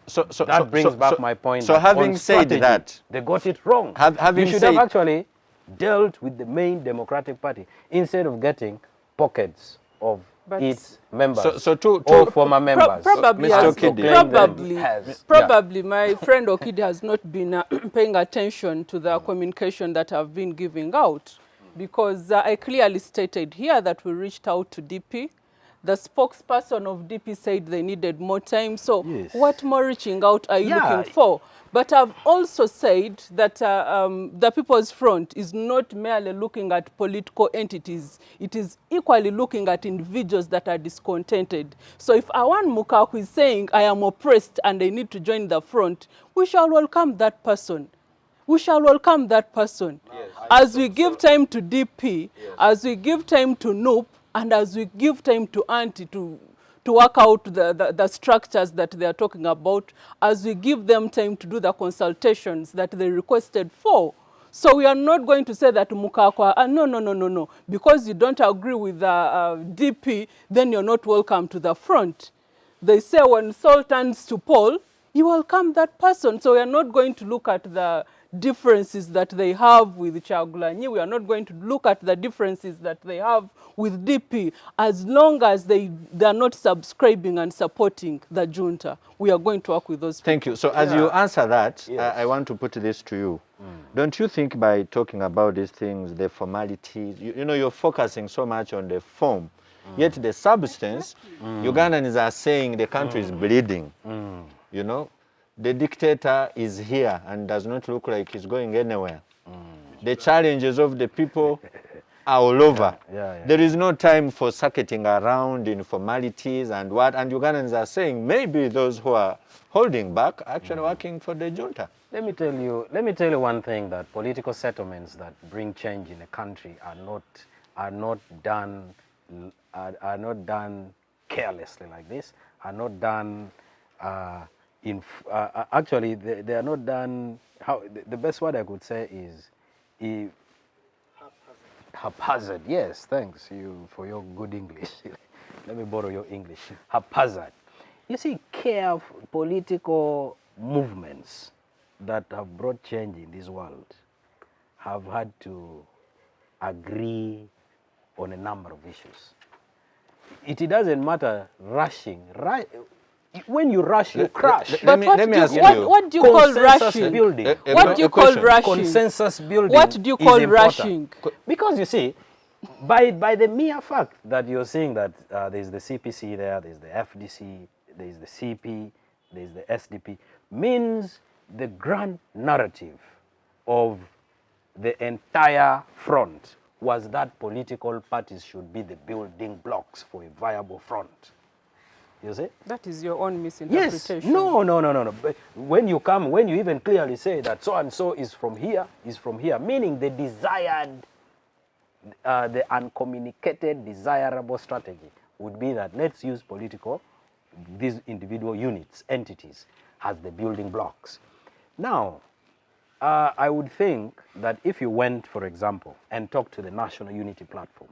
that brings back my point. So that having on said strategy, that, they got it wrong. having you should said- have actually dealt with the main Democratic Party instead of getting pockets of But- its members So to- or former members. Probably, Mr. has, Okidi. probably my friend Okidi has not been paying attention to the communication that I've been giving out, because I clearly stated here that we reached out to DP. The spokesperson of DP said they needed more time. So Yes. what more reaching out are you Yeah. looking for? But I've also said that the People's Front is not merely looking at political entities. It is equally looking at individuals that are discontented. So if Awan Mukaku is saying, I am oppressed and I need to join the front, we shall welcome that person. We shall welcome that person. As we give time to DP, as we give time to NUP, and as we give time to Auntie to work out the structures that they are talking about, as we give them time to do consultations that they requested for. So we are not going to say that Mukakwa, no. Because you don't agree with DP, then you're not welcome to the front. They say when Saul turns to Paul, you welcome that person. So we are not going to look at the differences that they have with Chagulanyi. We are not going to look at the differences that they have with DP. As long as they are not subscribing and supporting the junta, we are going to work with those people. Thank you. So as you answer that, Yes. I want to put this to you. Don't you think by talking about these things, the formalities, you know, you're focusing so much on the form, yet the substance, Ugandans are saying the country is bleeding. You know, the dictator is here and does not look like he's going anywhere. The challenges of the people are all over. There is no time for circuiting around in formalities and what. And Ugandans are saying maybe those who are holding back are actually working for the junta. Let me tell you one thing, that political settlements that bring change in a country are not done carelessly like this, are not done actually, they are not done. How the best word I could say is haphazard. Yes, thanks you for your good English. Let me borrow your English. Haphazard. You see, political movements that have brought change in this world have had to agree on a number of issues. It doesn't matter rushing. When you rush, you crash. Let me ask you. What do you call rushing? Building. What do you call rushing? Consensus building. What do you call is important. rushing? Because you see, by the mere fact that you're saying that there's the CPC there's the FDC, there's the CP, there's the SDP, means the grand narrative of the entire front was that political parties should be the building blocks for a viable front. You see? That is your own misinterpretation. Yes. No. But when you even clearly say that so and so is from here, meaning the desired, the uncommunicated, desirable strategy would be that let's use these individual units, entities, as the building blocks. Now, I would think that if you went, for example, and talked to the National Unity Platform,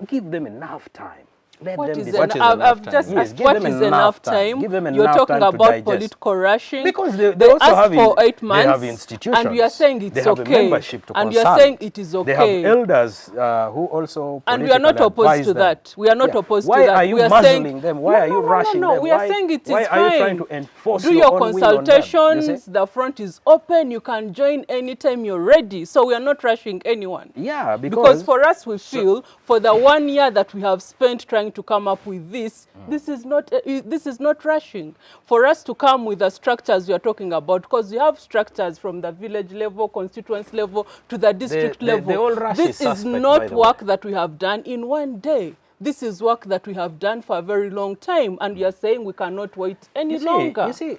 give them enough time. What is enough time? I've just asked what is enough time. You're talking about political rushing. Because they also asked have for 8 months, they have institutions. And we are saying it's they have okay. A membership to and consult. we are saying it is okay. They have elders who also and we are not opposed to that. We are not opposed to that. Why are you muzzling them? Why are you rushing them? We are saying it is fine. Why are you trying to enforce Do your your own will on them? consultations. The front is open. You can join anytime you're ready. So we are not rushing anyone. Yeah, because for us, we feel for the 1 year that we have spent trying to come up with this is not rushing. For us to come with the structures we are talking about, because we have structures from the village level, constituency level, to the district level. This is not work that we have done in 1 day. This is work that we have done for a very long time, and we are saying we cannot wait any longer. You see,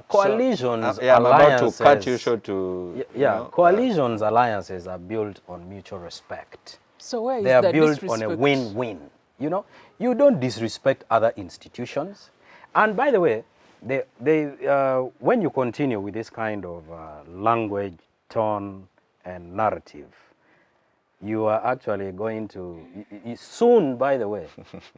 coalitions, so, I'm about to cut you short to... coalitions, alliances are built on mutual respect. So where is they are the built disrespect? on a win-win. You know, you don't disrespect other institutions. And by the way, when you continue with this kind of language, tone, and narrative, you are actually going to, soon, by the way,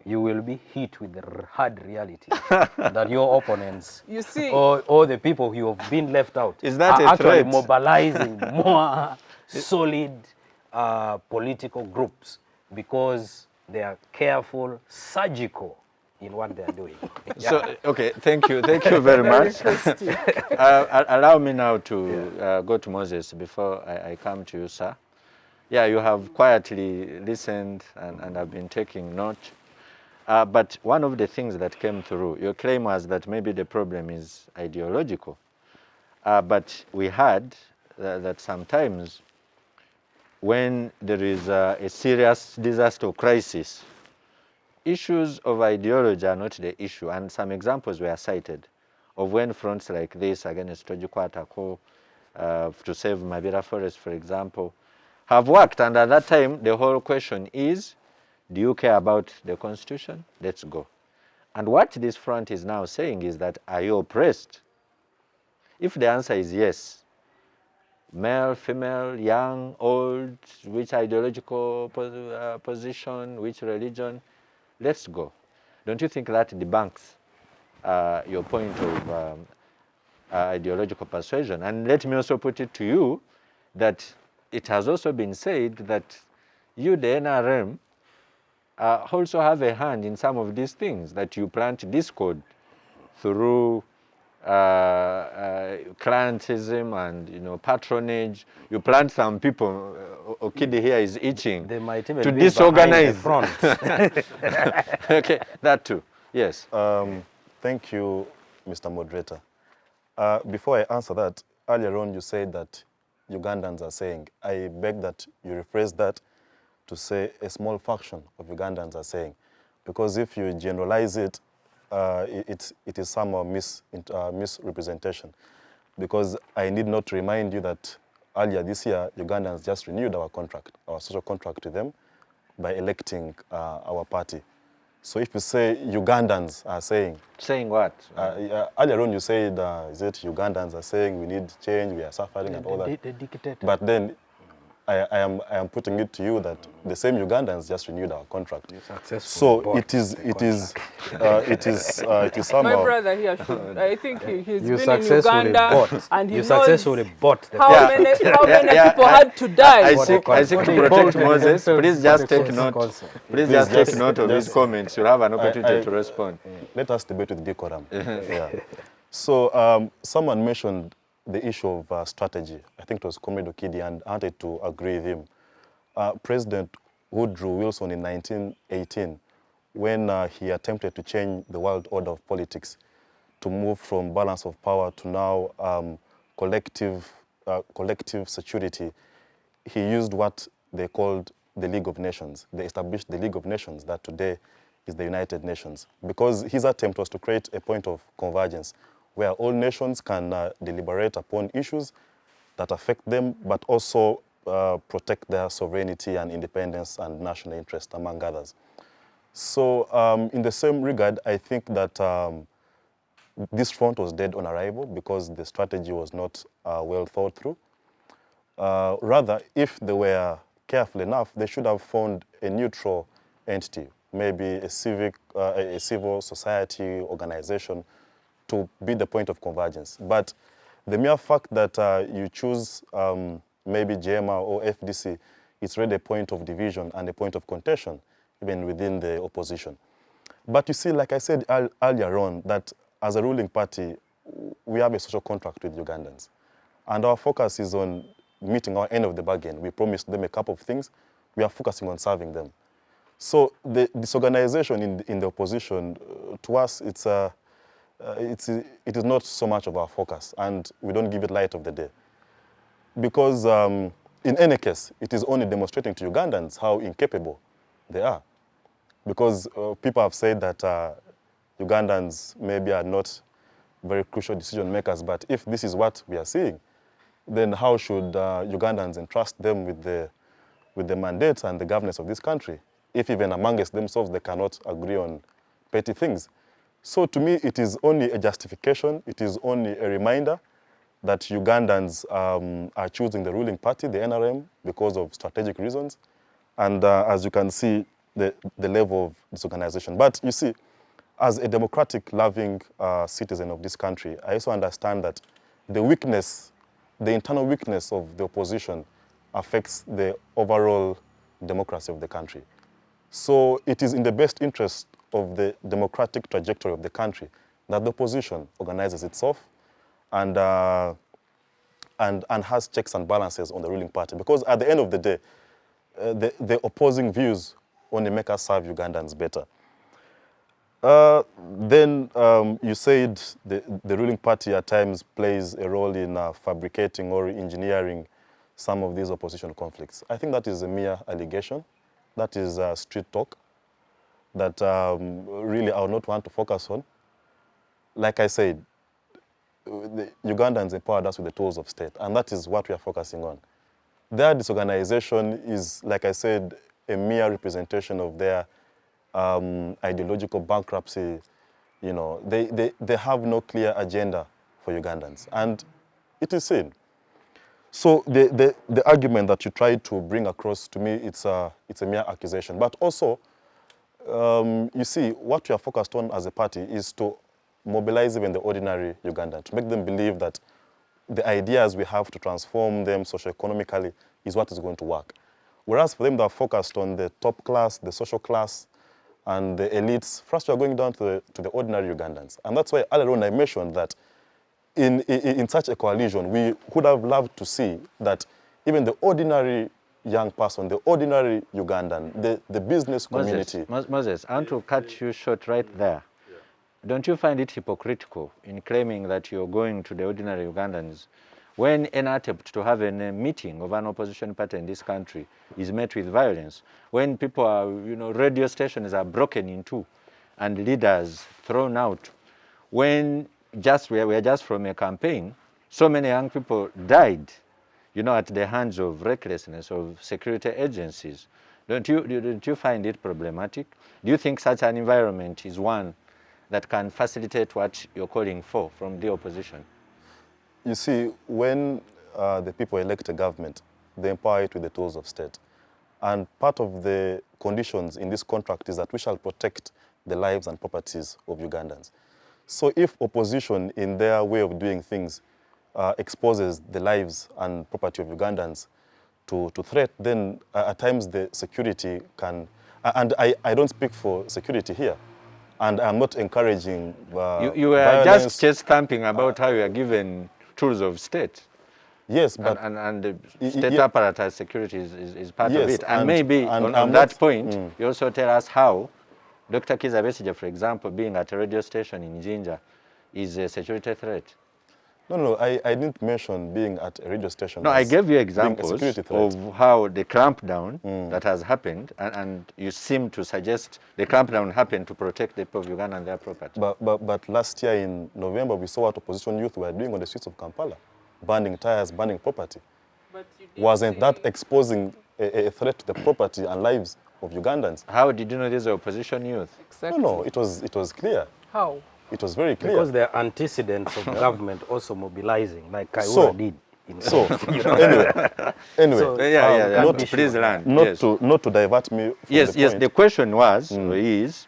you will be hit with the hard reality that your opponents, you see, or the people who have been left out, is that are a actually threat? mobilizing more solid political groups because they are careful, surgical in what they are doing. So, okay, thank you very much. Allow me now to go to Moses before I come to you, sir. Yeah, you have quietly listened and have been taking note. But one of the things that came through, your claim was that maybe the problem is ideological. But we heard that sometimes when there is a serious disaster or crisis, issues of ideology are not the issue. And some examples were cited of when fronts like this against Tojikwatako, to save Mabira Forest, for example, have worked. And at that time, the whole question is, do you care about the Constitution? Let's go. And what this front is now saying is that, are you oppressed? If the answer is yes, male, female, young, old, which ideological position, which religion, let's go. Don't you think that debunks your point of ideological persuasion? And let me also put it to you that it has also been said that you, the NRM, also have a hand in some of these things, that you plant discord through clientism and patronage. You plant some people. Okidi here is itching They might even to be disorganize. behind the front. Okay, that too. Yes. Thank you, Mr. Moderator. Before I answer that, earlier on you said that Ugandans are saying. I beg that you rephrase that to say a small fraction of Ugandans are saying, because if you generalize it, it is somehow misrepresentation. Because I need not remind you that earlier this year, Ugandans just renewed our contract, our social contract to them, by electing our party. So if you say Ugandans are saying, Saying what? earlier on you said, is it Ugandans are saying we need change, we are suffering and all that. The dictator. But then I am putting it to you that the same Ugandans just renewed our contract. Successfully So it is My somehow. brother here should. I think he's You been in successfully Uganda bought. and he You knows successfully bought the how Yeah. many Yeah, people had to die. I seek to protect Moses. Please just take note. Please just take note of his comments. You'll have an opportunity to respond. Let us debate with decorum. Yeah. So someone mentioned the issue of strategy. I think it was Comrade Okidi, and I wanted to agree with him. President Woodrow Wilson in 1918, when he attempted to change the world order of politics, to move from balance of power to now collective security, he used what they called the League of Nations. They established the League of Nations that today is the United Nations, because his attempt was to create a point of convergence where all nations can deliberate upon issues that affect them, but also protect their sovereignty and independence and national interest, among others. So in the same regard, I think that this front was dead on arrival because the strategy was not well thought through. Rather, if they were careful enough, they should have found a neutral entity, maybe a civil society organization, to be the point of convergence. But the mere fact that you choose maybe JMA or FDC, it's really a point of division and a point of contention, even within the opposition. But you see, like I said earlier on, that as a ruling party, we have a social contract with Ugandans. And our focus is on meeting our end of the bargain. We promised them a couple of things. We are focusing on serving them. So the disorganization in the opposition, to us, it is not so much of our focus, and we don't give it light of the day. Because in any case, it is only demonstrating to Ugandans how incapable they are. Because people have said that Ugandans maybe are not very crucial decision makers, but if this is what we are seeing, then how should Ugandans entrust them with the mandates and the governance of this country, if even amongst themselves they cannot agree on petty things? So to me, it is only a justification, it is only a reminder that Ugandans are choosing the ruling party, the NRM, because of strategic reasons. And as you can see, the level of disorganization. But you see, as a democratic, loving citizen of this country, I also understand that the weakness, the internal weakness of the opposition affects the overall democracy of the country. So it is in the best interest of the democratic trajectory of the country that the opposition organizes itself and has checks and balances on the ruling party. Because at the end of the day, the opposing views only make us serve Ugandans better. Then you said the ruling party at times plays a role in fabricating or engineering some of these opposition conflicts. I think that is a mere allegation. That is street talk that really I would not want to focus on. Like I said, the Ugandans empowered us with the tools of state, and that is what we are focusing on. Their disorganization is, like I said, a mere representation of their ideological bankruptcy. You know, they have no clear agenda for Ugandans, and it is seen. So the argument that you try to bring across, to me, it's a mere accusation. But also, you see, what we are focused on as a party is to mobilize even the ordinary Ugandan, to make them believe that the ideas we have to transform them socioeconomically is what is going to work. Whereas for them that are focused on the top class, the social class, and the elites, first we are going down to the ordinary Ugandans. And that's why earlier on I mentioned that in such a coalition, we would have loved to see that even the ordinary young person, the ordinary Ugandan, the business community. Moses, I want to cut you short right there. Don't you find it hypocritical in claiming that you're going to the ordinary Ugandans when an attempt to have a meeting of an opposition party in this country is met with violence, when people are, radio stations are broken in two and leaders thrown out, when we are just from a campaign, so many young people died, at the hands of recklessness of security agencies. Don't you find it problematic? Do you think such an environment is one that can facilitate what you're calling for from the opposition? You see, when the people elect a government, they empower it with the tools of state. And part of the conditions in this contract is that we shall protect the lives and properties of Ugandans. So if opposition in their way of doing things exposes the lives and property of Ugandans to threat, then at times the security can, and I don't speak for security here, and I'm not encouraging You were violence. just chest thumping about how you are given tools of state. Yes, but and the state apparatus security is part of yes, it. And maybe on I'm that not, point, you also tell us how Dr. Kizza Besigye, for example, being at a radio station in Jinja, is a security threat. No, I didn't mention being at a radio station. No, I gave you being a examples security threat. of how the clampdown that has happened, and you seem to suggest the clampdown happened to protect the people of Uganda and their property. But last year in November, we saw what opposition youth were doing on the streets of Kampala, burning tires, burning property. But you did Wasn't that say- exposing a threat to the property and lives of Ugandans? How did you know these are opposition youth? Exactly. No, it was clear. How? It was very clear. Because there are antecedents of government also mobilizing, like Kaiura So- did. So, You know? anyway, So, Yeah. not- Please land. not Yes. to divert me from Yes, the yes. point. The question was, or is,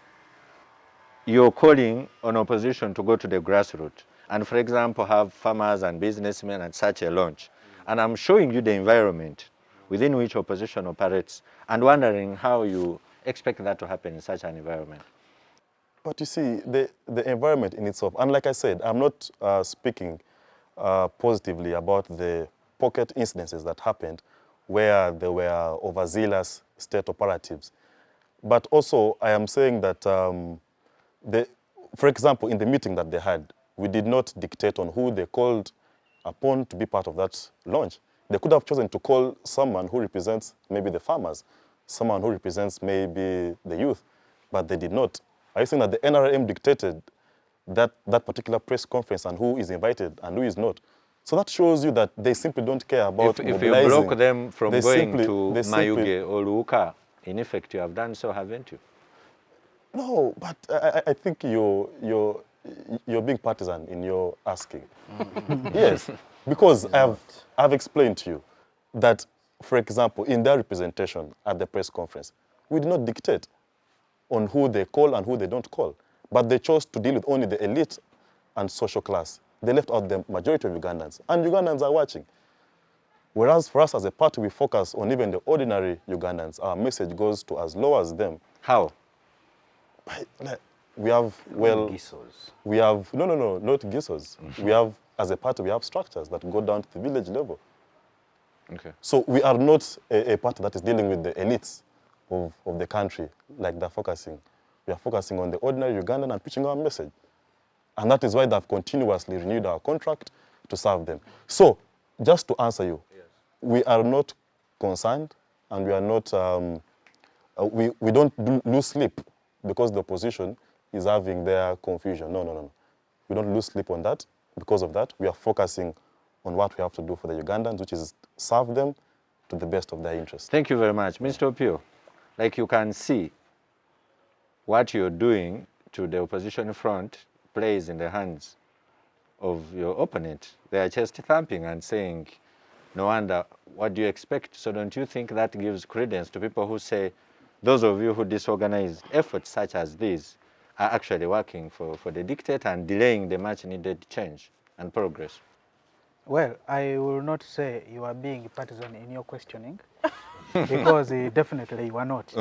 you're calling on opposition to go to the grassroots and, for example, have farmers and businessmen at such a launch. And I'm showing you the environment within which opposition operates and wondering how you expect that to happen in such an environment. But you see, the environment in itself, and like I said, I'm not speaking positively about the pocket incidences that happened where there were overzealous state operatives. But also, I am saying that, for example, in the meeting that they had, we did not dictate on who they called upon to be part of that launch. They could have chosen to call someone who represents maybe the farmers, someone who represents maybe the youth, but they did not. Are you saying that the NRM dictated that particular press conference and who is invited and who is not? So that shows you that they simply don't care about If you mobilizing. block them from They going simply- to they simply- Mayuge or Luuka, in effect, you have done so, haven't you? No, but I think you're being partisan in your asking. Yes, because I've explained to you that, for example, in their representation at the press conference, we did not dictate on who they call and who they don't call, but they chose to deal with only the elite and social class. They left out the majority of Ugandans, and Ugandans are watching. Whereas for us as a party, we focus on even the ordinary Ugandans. Our message goes to as low as them. How? We have, well, Gisos. we have, no, not GISOs. We have, as a party, we have structures that go down to the village level. Okay. So we are not a party that is dealing with the elites of the country like they're focusing. We are focusing on the ordinary Ugandan and preaching our message. And that is why they've continuously renewed our contract to serve them. So, just to answer you, we are not concerned and we are not, we don't lose sleep because the opposition is having their confusion. No. We don't lose sleep on that. Because of that, we are focusing on what we have to do for the Ugandans, which is serve them to the best of their interests. Thank you very much. Mr. Opio, like you can see, what you're doing to the opposition front plays in the hands of your opponent. They are just thumping and saying, no wonder, what do you expect? So don't you think that gives credence to people who say, those of you who disorganize efforts such as these are actually working for the dictator and delaying the much needed change and progress? Well, I will not say you are being partisan in your questioning, because definitely you are not.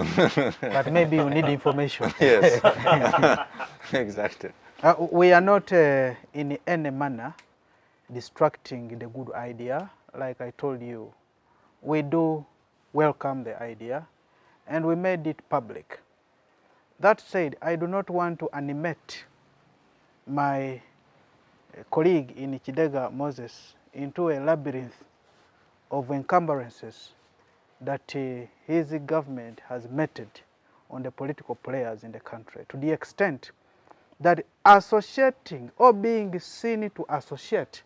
But maybe you need information. Yes, exactly. We are not in any manner distracting the good idea. Like I told you, we do welcome the idea and we made it public. That said, I do not want to animate my colleague in Kidega, Moses, into a labyrinth of encumbrances that his government has meted on the political players in the country, to the extent that associating or being seen to associate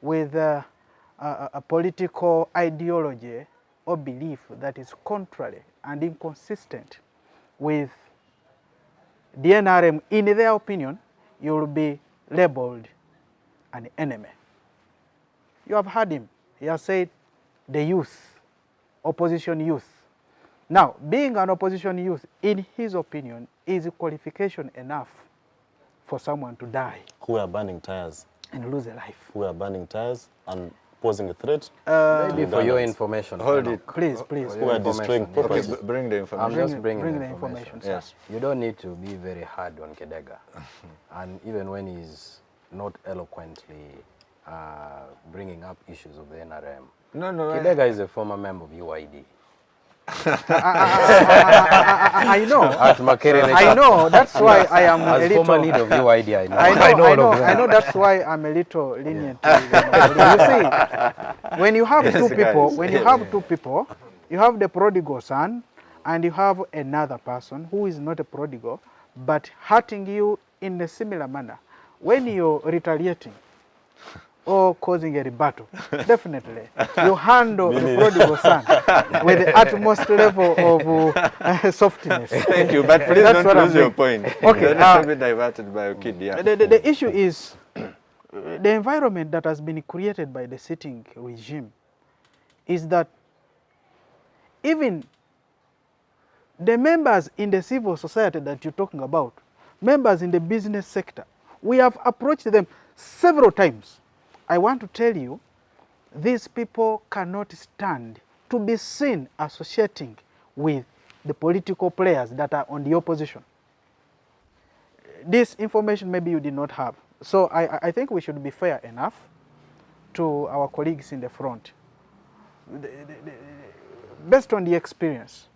with a political ideology or belief that is contrary and inconsistent with the NRM, in their opinion, you will be labeled an enemy. You have heard him. He has said the youth, opposition youth. Now, being an opposition youth, in his opinion, is qualification enough for someone to die. Who are burning tires. And lose a life. Who are burning tires and posing a threat. Maybe for your information. Hold it. Please. Who are destroying property. Okay, bring the information. I'm just bringing the information. sir. Yes. You don't need to be very hard on Kidega. And even when he's not eloquently bringing up issues of the NRM, No. Kidega is a former member of UID. I know. At Makere, I know. That's why I am a as little. former leader of UID, I know. I know. That's why I'm a little lenient. You see, when you have two people, you have the prodigal son, and you have another person who is not a prodigal, but hurting you in a similar manner. When you're retaliating or causing a rebuttal, definitely you handle the prodigal son with the utmost level of softness. Thank you, but please That's don't what I'm lose your doing. point. Okay, Don't be diverted by Okidi. Yeah. The issue is the environment that has been created by the sitting regime is that even the members in the civil society that you're talking about, members in the business sector, we have approached them several times. I want to tell you, these people cannot stand to be seen associating with the political players that are on the opposition. This information maybe you did not have. So I think we should be fair enough to our colleagues in the front. Based on the experience,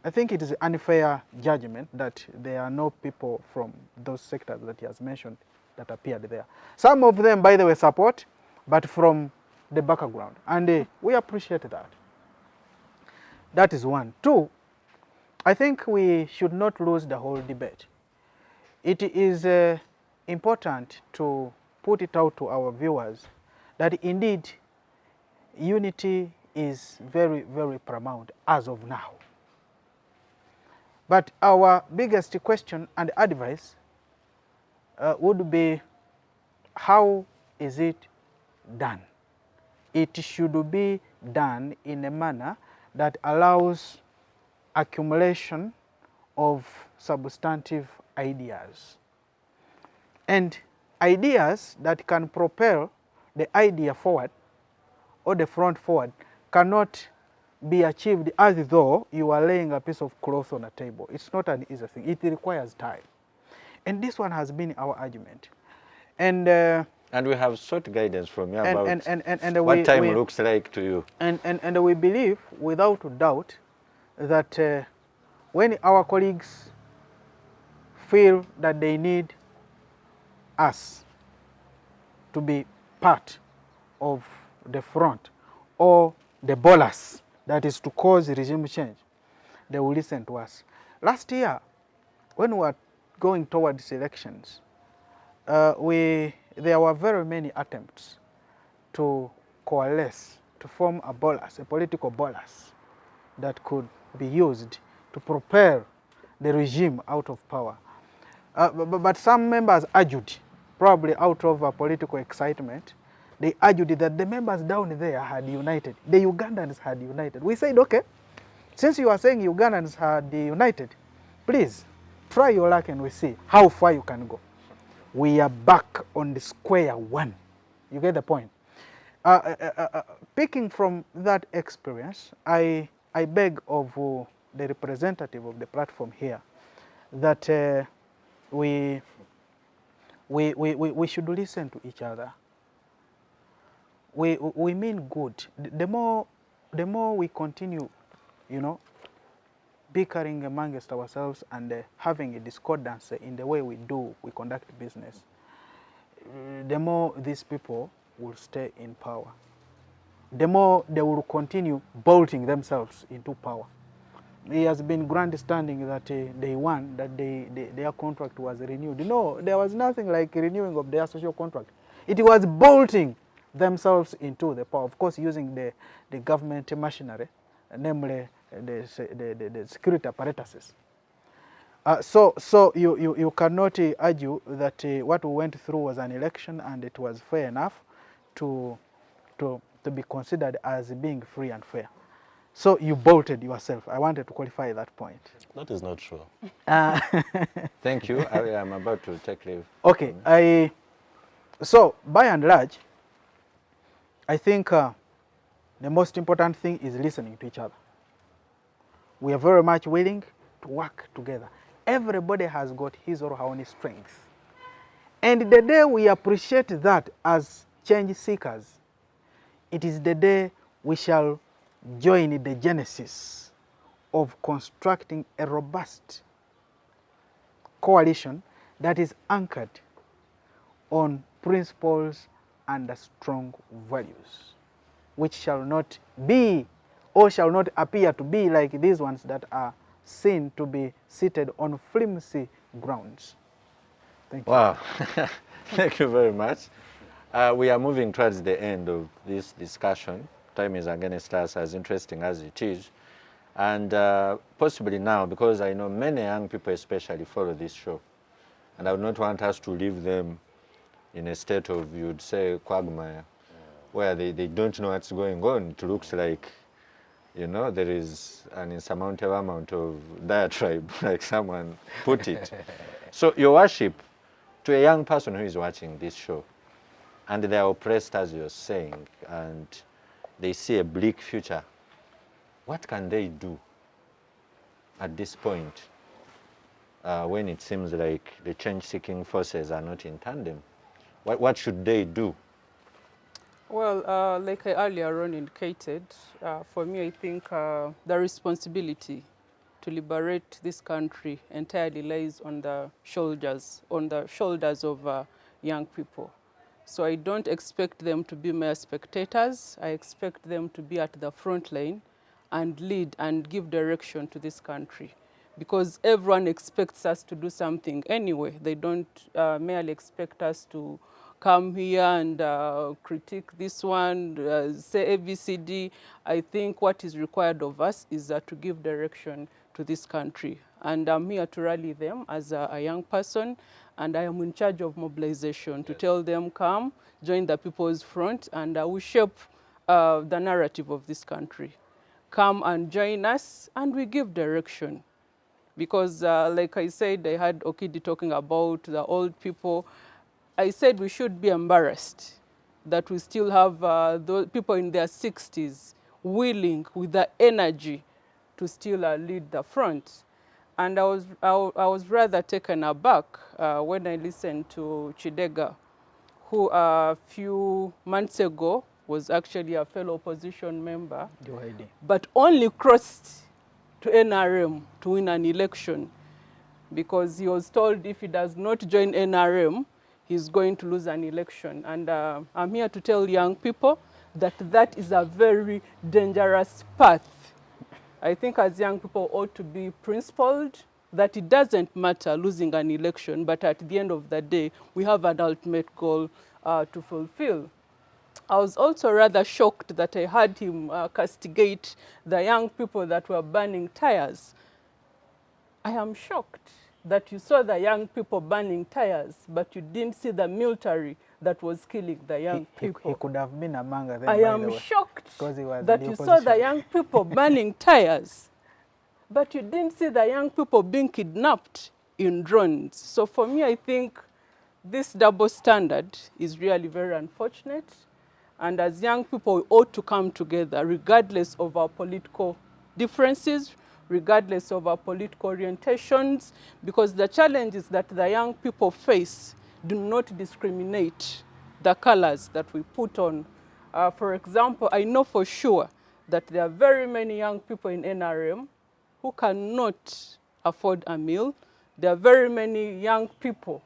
I think it is an unfair judgment that there are no people from those sectors that he has mentioned that appeared there. Some of them, by the way, support, but from the background. And we appreciate that. That is one. Two, I think we should not lose the whole debate. It is important to put it out to our viewers that indeed unity is very, very paramount as of now. But our biggest question and advice would be, how is it done? It should be done in a manner that allows accumulation of substantive ideas. And ideas that can propel the idea forward or the front forward cannot be achieved as though you are laying a piece of cloth on a table. It's not an easy thing. It requires time. And this one has been our argument. And we have sought guidance from you about what time looks like to you. And we believe, without doubt, that when our colleagues feel that they need us to be part of the front or the bolus that is to cause regime change, they will listen to us. Last year, when we were going towards elections, there were very many attempts to coalesce, to form a bolus, a political bolus that could be used to propel the regime out of power. But some members argued, probably out of political excitement, they argued that the members down there had united. The Ugandans had united. We said, okay, since you are saying Ugandans had united, please try your luck and we see how far you can go. We are back on the square one. You get the point? Picking from that experience, I beg of the representative of the platform here that we should listen to each other. We mean good. The more we continue, bickering amongst ourselves and having a discordance in the way we conduct business, the more these people will stay in power. The more they will continue bolting themselves into power. It has been grandstanding that they won, that their contract was renewed. No, there was nothing like renewing of their social contract. It was bolting themselves into the power, of course using the government machinery, namely the security apparatuses. So you cannot argue that what we went through was an election and it was fair enough to be considered as being free and fair. So you bolted yourself. I wanted to qualify that point. That is not true. Thank you. I am about to take leave. Okay. So by and large, I think the most important thing is listening to each other. We are very much willing to work together. Everybody has got his or her own strengths. And the day we appreciate that as change seekers, it is the day we shall join the genesis of constructing a robust coalition that is anchored on principles and strong values, which shall not be or shall not appear to be like these ones that are seen to be seated on flimsy grounds. Thank you. Wow. Thank you very much. We are moving towards the end of this discussion. Time is against us, as interesting as it is. And possibly now, because I know many young people especially follow this show, and I would not want us to leave them in a state of, you'd say, quagmire, where they don't know what's going on. It looks like, you know, there is an insurmountable amount of diatribe, like someone put it. So, Your Worship, to a young person who is watching this show, and they are oppressed, as you're saying, and they see a bleak future, what can they do at this point when it seems like the change-seeking forces are not in tandem? What should they do? Well, like I earlier on indicated, for me, I think the responsibility to liberate this country entirely lies on the shoulders of young people. So I don't expect them to be mere spectators. I expect them to be at the front line and lead and give direction to this country. Because everyone expects us to do something anyway. They don't merely expect us to come here and critique this one, say ABCD. I think what is required of us is to give direction to this country. And I'm here to rally them as a young person, and I am in charge of mobilization to tell them, come, join the People's Front, and we shape the narrative of this country. Come and join us, and we give direction. Because like I said, I had Okidi talking about the old people. I said we should be embarrassed that we still have those people in their 60s willing, with the energy, to still lead the front. And I was rather taken aback when I listened to Kidega, who a few months ago was actually a fellow opposition member, but only crossed to NRM to win an election because he was told if he does not join NRM, he's going to lose an election. And I'm here to tell young people that that is a very dangerous path. I think as young people ought to be principled, that it doesn't matter losing an election, but at the end of the day, we have an ultimate goal to fulfill. I was also rather shocked that I heard him castigate the young people that were burning tires. I am shocked that you saw the young people burning tires, but you didn't see the military that was killing the young people. He could have been among them. I am shocked that you saw the young people burning tires, but you didn't see the young people being kidnapped in drones. So for me, I think this double standard is really very unfortunate. And as young people, we ought to come together regardless of our political differences, regardless of our political orientations, because the challenges that the young people face do not discriminate the colors that we put on. For example, I know for sure that there are very many young people in NRM who cannot afford a meal. There are very many young people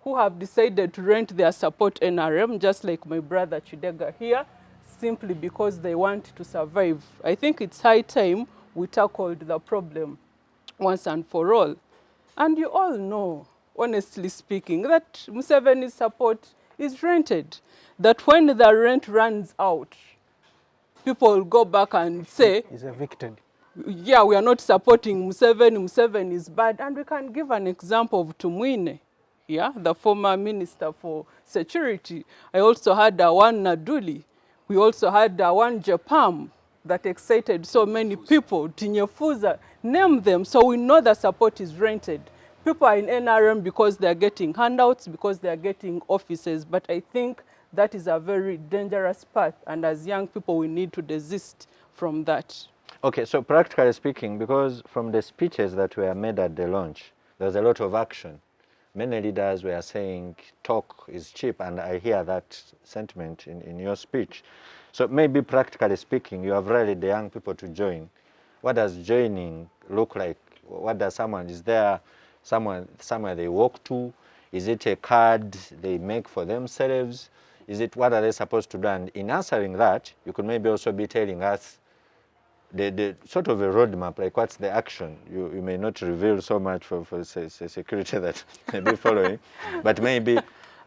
who have decided to rent their support NRM, just like my brother Kidega here, simply because they want to survive. I think it's high time we tackled the problem once and for all. And you all know, honestly speaking, that Museveni's support is rented. That when the rent runs out, people will go back and say, he's evicted. yeah, we are not supporting Museveni. Museveni is bad. And we can give an example of Tumwine, yeah, the former minister for security. I also had one Naduli. We also had one Japam that excited so many people. Tinyefuza, name them. So we know the support is rented. People are in NRM because they are getting handouts, because they are getting offices. But I think that is a very dangerous path. And as young people, we need to desist from that. Okay, so practically speaking, because from the speeches that were made at the launch, there was a lot of action. Many leaders were saying talk is cheap, and I hear that sentiment in your speech. So maybe practically speaking, you have rallied the young people to join. What does joining look like? What does is there somewhere they walk to? Is it a card they make for themselves? What are they supposed to do? And in answering that, you could maybe also be telling us the sort of a roadmap, like what's the action? You may not reveal so much for security that may be following, but maybe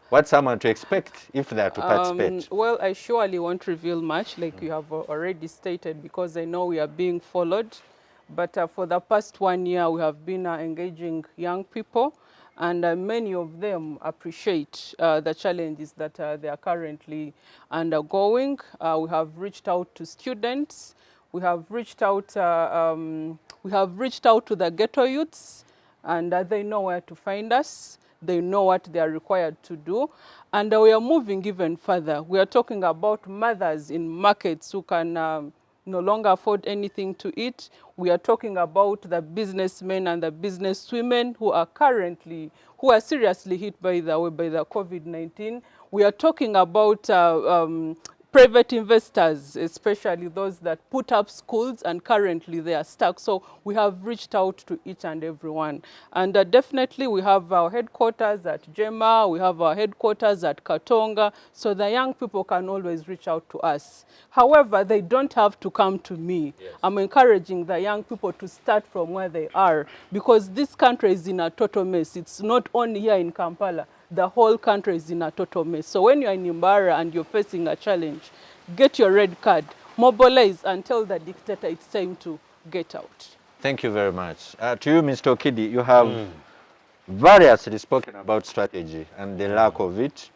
what's someone to expect if they are to participate? Well, I surely won't reveal much, like you have already stated, because I know we are being followed. But for the past 1 year, we have been engaging young people, and many of them appreciate the challenges that they are currently undergoing. We have reached out to students. We have reached out to the ghetto youths, and they know where to find us. They know what they are required to do. And we are moving even further. We are talking about mothers in markets who can no longer afford anything to eat. We are talking about the businessmen and the businesswomen who are seriously hit by the COVID-19. We are talking about private investors, especially those that put up schools and currently they are stuck. So we have reached out to each and every one. And definitely we have our headquarters at Jema, we have our headquarters at Katonga, so the young people can always reach out to us. However, they don't have to come to me. Yes. I'm encouraging the young people to start from where they are, because this country is in a total mess. It's not only here in Kampala. The whole country is in a total mess. So when you're in Imbara and you're facing a challenge, get your red card, mobilize, and tell the dictator it's time to get out. Thank you very much. To you, Mr. Okidi, you have variously spoken about strategy and the lack of it.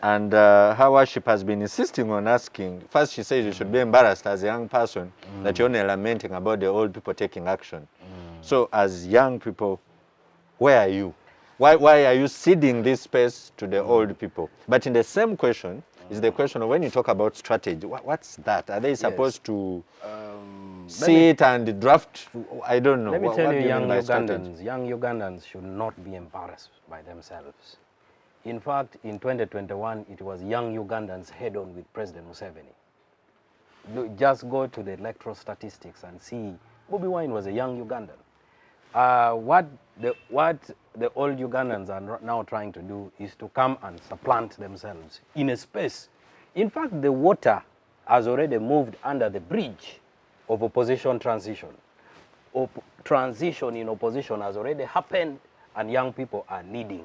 And her worship has been insisting on asking. First, she says you should be embarrassed as a young person that you're only lamenting about the old people taking action. So as young people, where are you? Why are you ceding this space to the old people? But in the same question is the question of when you talk about strategy, what's that? Are they supposed to sit and draft? I don't know. Let me tell you, young Ugandans. Ugandans should not be embarrassed by themselves. In fact, in 2021, it was young Ugandans head-on with President Museveni. Just go to the electoral statistics and see. Bobi Wine was a young Ugandan. What the old Ugandans are now trying to do is to come and supplant themselves in a space. In fact, the water has already moved under the bridge of opposition transition. Transition in opposition has already happened, and young people are leading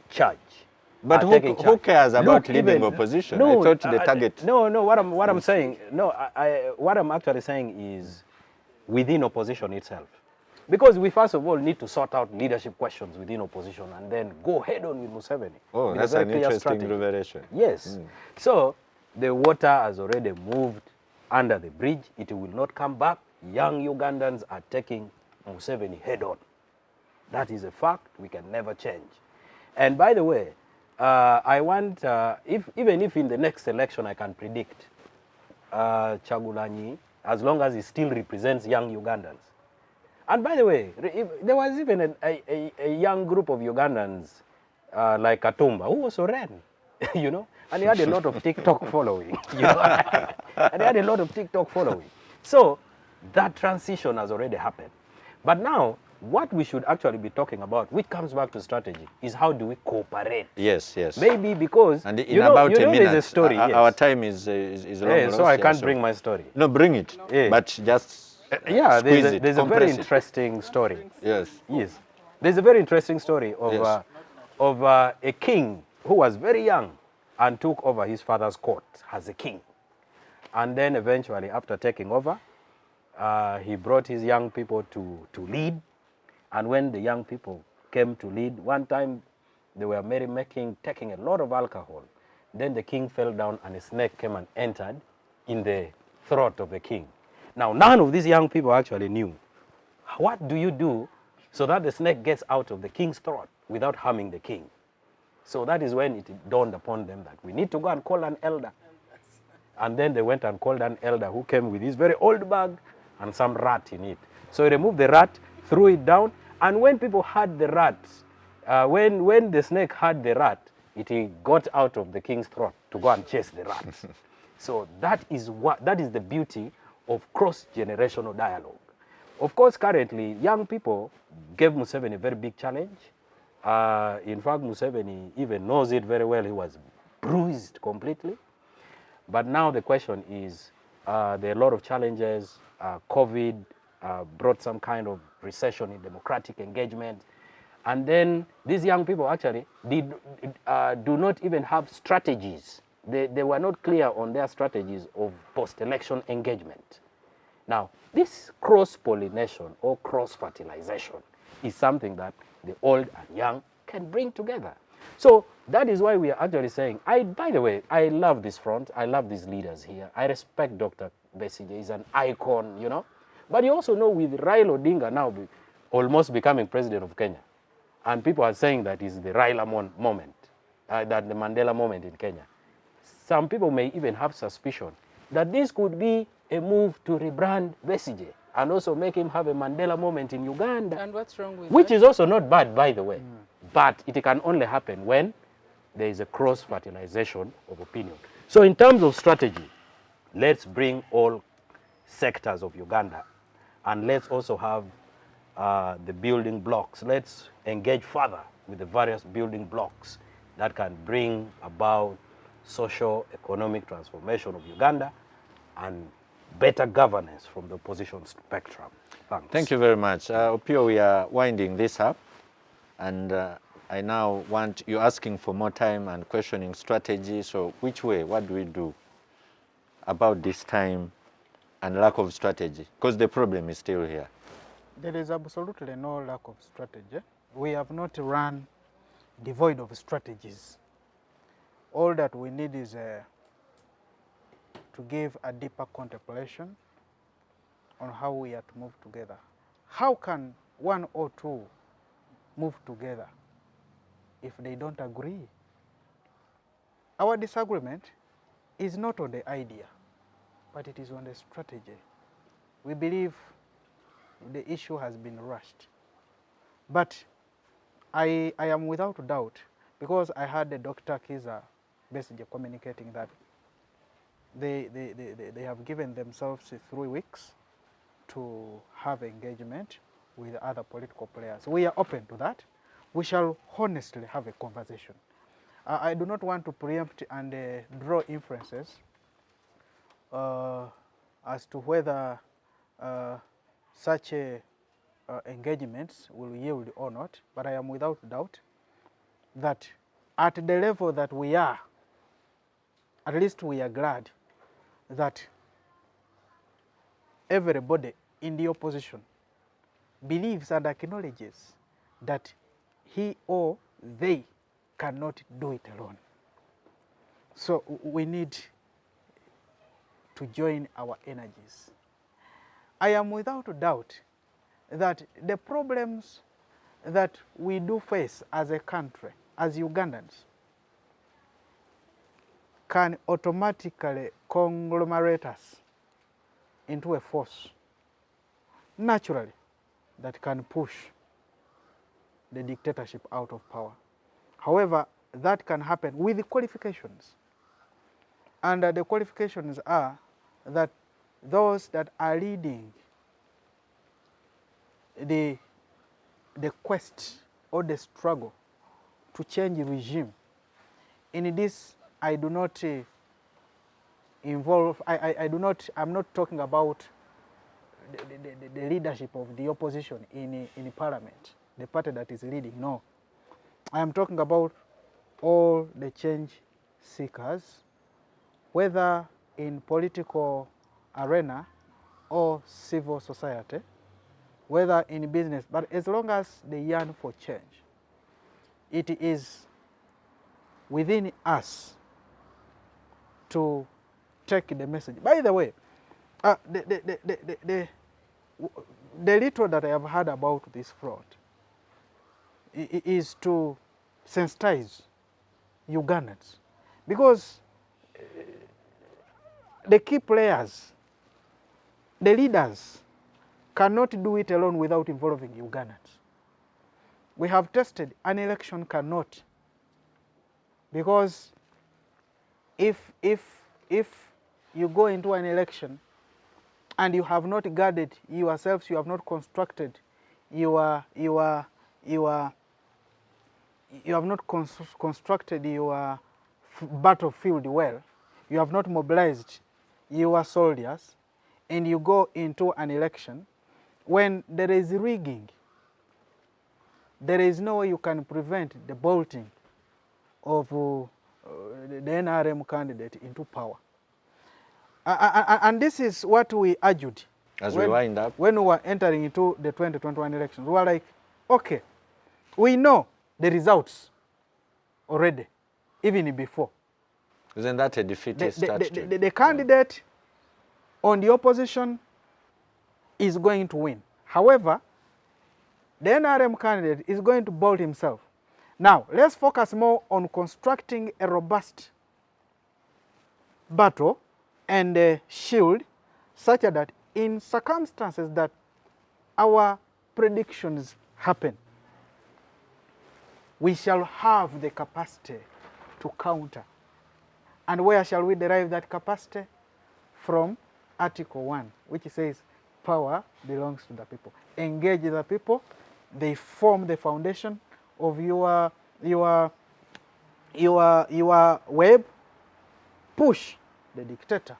charge. But who cares about leading opposition? No, I thought the target. No. What I'm saying, what I'm actually saying is within opposition itself. Because we first of all need to sort out leadership questions within opposition and then go head on with Museveni. Oh, with that's an interesting revelation. Yes. So the water has already moved under the bridge. It will not come back. Young Ugandans are taking Museveni head on. That is a fact we can never change. And by the way, I want, even if in the next election I can predict Chagulanyi, as long as he still represents young Ugandans. And by the way, there was even a young group of Ugandans like Katumba who also ran, you know, and he had a lot of TikTok following, you know, and he had a lot of TikTok following. So that transition has already happened. But now, what we should actually be talking about, which comes back to strategy, is how do we cooperate? Yes. Maybe because and in about a minute, there's a story. Our time is long. So I can't bring my story. No, bring it. But just there's a very interesting story. Yes. There's a very interesting story of a king who was very young and took over his father's court as a king, and then eventually, after taking over, He brought his young people to lead. And when the young people came to lead, one time they were merrymaking, taking a lot of alcohol. Then the king fell down and a snake came and entered in the throat of the king. Now, none of these young people actually knew. What do you do so that the snake gets out of the king's throat without harming the king? So that is when it dawned upon them that we need to go and call an elder. And then they went and called an elder who came with his very old bag and some rat in it. So he removed the rat, threw it down, and when people had the rat, when the snake had the rat, it got out of the king's throat to go and chase the rat. So that is the beauty of cross-generational dialogue. Of course, currently, young people gave Museveni a very big challenge. In fact, Museveni even knows it very well. He was bruised completely. But now the question is, there are a lot of challenges. COVID brought some kind of recession in democratic engagement. And then these young people actually do not even have strategies. They were not clear on their strategies of post-election engagement. Now, this cross-pollination or cross-fertilization is something that the old and young can bring together. So that is why we are actually saying, by the way, I love this front. I love these leaders here. I respect Dr. Besigye. He's an icon, you know. But you also know with Raila Odinga now almost becoming president of Kenya, and people are saying that is the Raila moment, that the Mandela moment in Kenya. Some people may even have suspicion that this could be a move to rebrand Besigye and also make him have a Mandela moment in Uganda. And what's wrong with Which that? is also not bad, by the way. But it can only happen when there is a cross-fertilization of opinion. So in terms of strategy, let's bring all sectors of Uganda, and let's also have the building blocks. Let's engage further with the various building blocks that can bring about social economic transformation of Uganda and better governance from the opposition spectrum. Thanks. Thank you very much. Opio, we are winding this up, and I now want you asking for more time and questioning strategy. So which way, what do we do about this time and lack of strategy? Because the problem is still here. There is absolutely no lack of strategy. We have not run devoid of strategies. All that we need is to give a deeper contemplation on how we are to move together. How can one or two move together if they don't agree? Our disagreement is not on the idea, but it is on the strategy. We believe the issue has been rushed. But I am without doubt, because I heard Dr. Kiza Besigye communicating that they have given themselves 3 weeks to have engagement with other political players. We are open to that. We shall honestly have a conversation. I do not want to preempt and draw inferences as to whether such engagements will yield or not, but I am without doubt that at the level that we are, at least we are glad that everybody in the opposition believes and acknowledges that he or they cannot do it alone. So we need to join our energies. I am without doubt that the problems that we do face as a country, as Ugandans, can automatically conglomerate us into a force, naturally, that can push the dictatorship out of power. However, that can happen with qualifications. And the qualifications are that those that are leading the quest or the struggle to change regime. In this, I do not involve, I'm not talking about the leadership of the opposition in parliament, the party that is leading, no. I am talking about all the change seekers, whether in political arena or civil society, whether in business, but as long as they yearn for change, it is within us to take the message. By the way, the little that I have heard about this fraud is to sensitize Ugandans, because the key players, the leaders, cannot do it alone without involving Ugandans. We have tested, an election cannot, because if you go into an election and you have not guarded yourselves, you have not constructed you have not constructed your battlefield well, you have not mobilized your soldiers, and you go into an election, when there is rigging, there is no way you can prevent the bolting of the NRM candidate into power. And this is what we argued As we wind up, when we were entering into the 2021 elections. We were like, okay, we know the results already, even before. isn't that a defeatist attitude? The candidate on the opposition is going to win. However, the NRM candidate is going to bolt himself. Now, let's focus more on constructing a robust battle and a shield, such that in circumstances that our predictions happen, we shall have the capacity to counter. And where shall we derive that capacity? From Article 1, which says power belongs to the people. Engage the people, they form the foundation of your web, push the dictator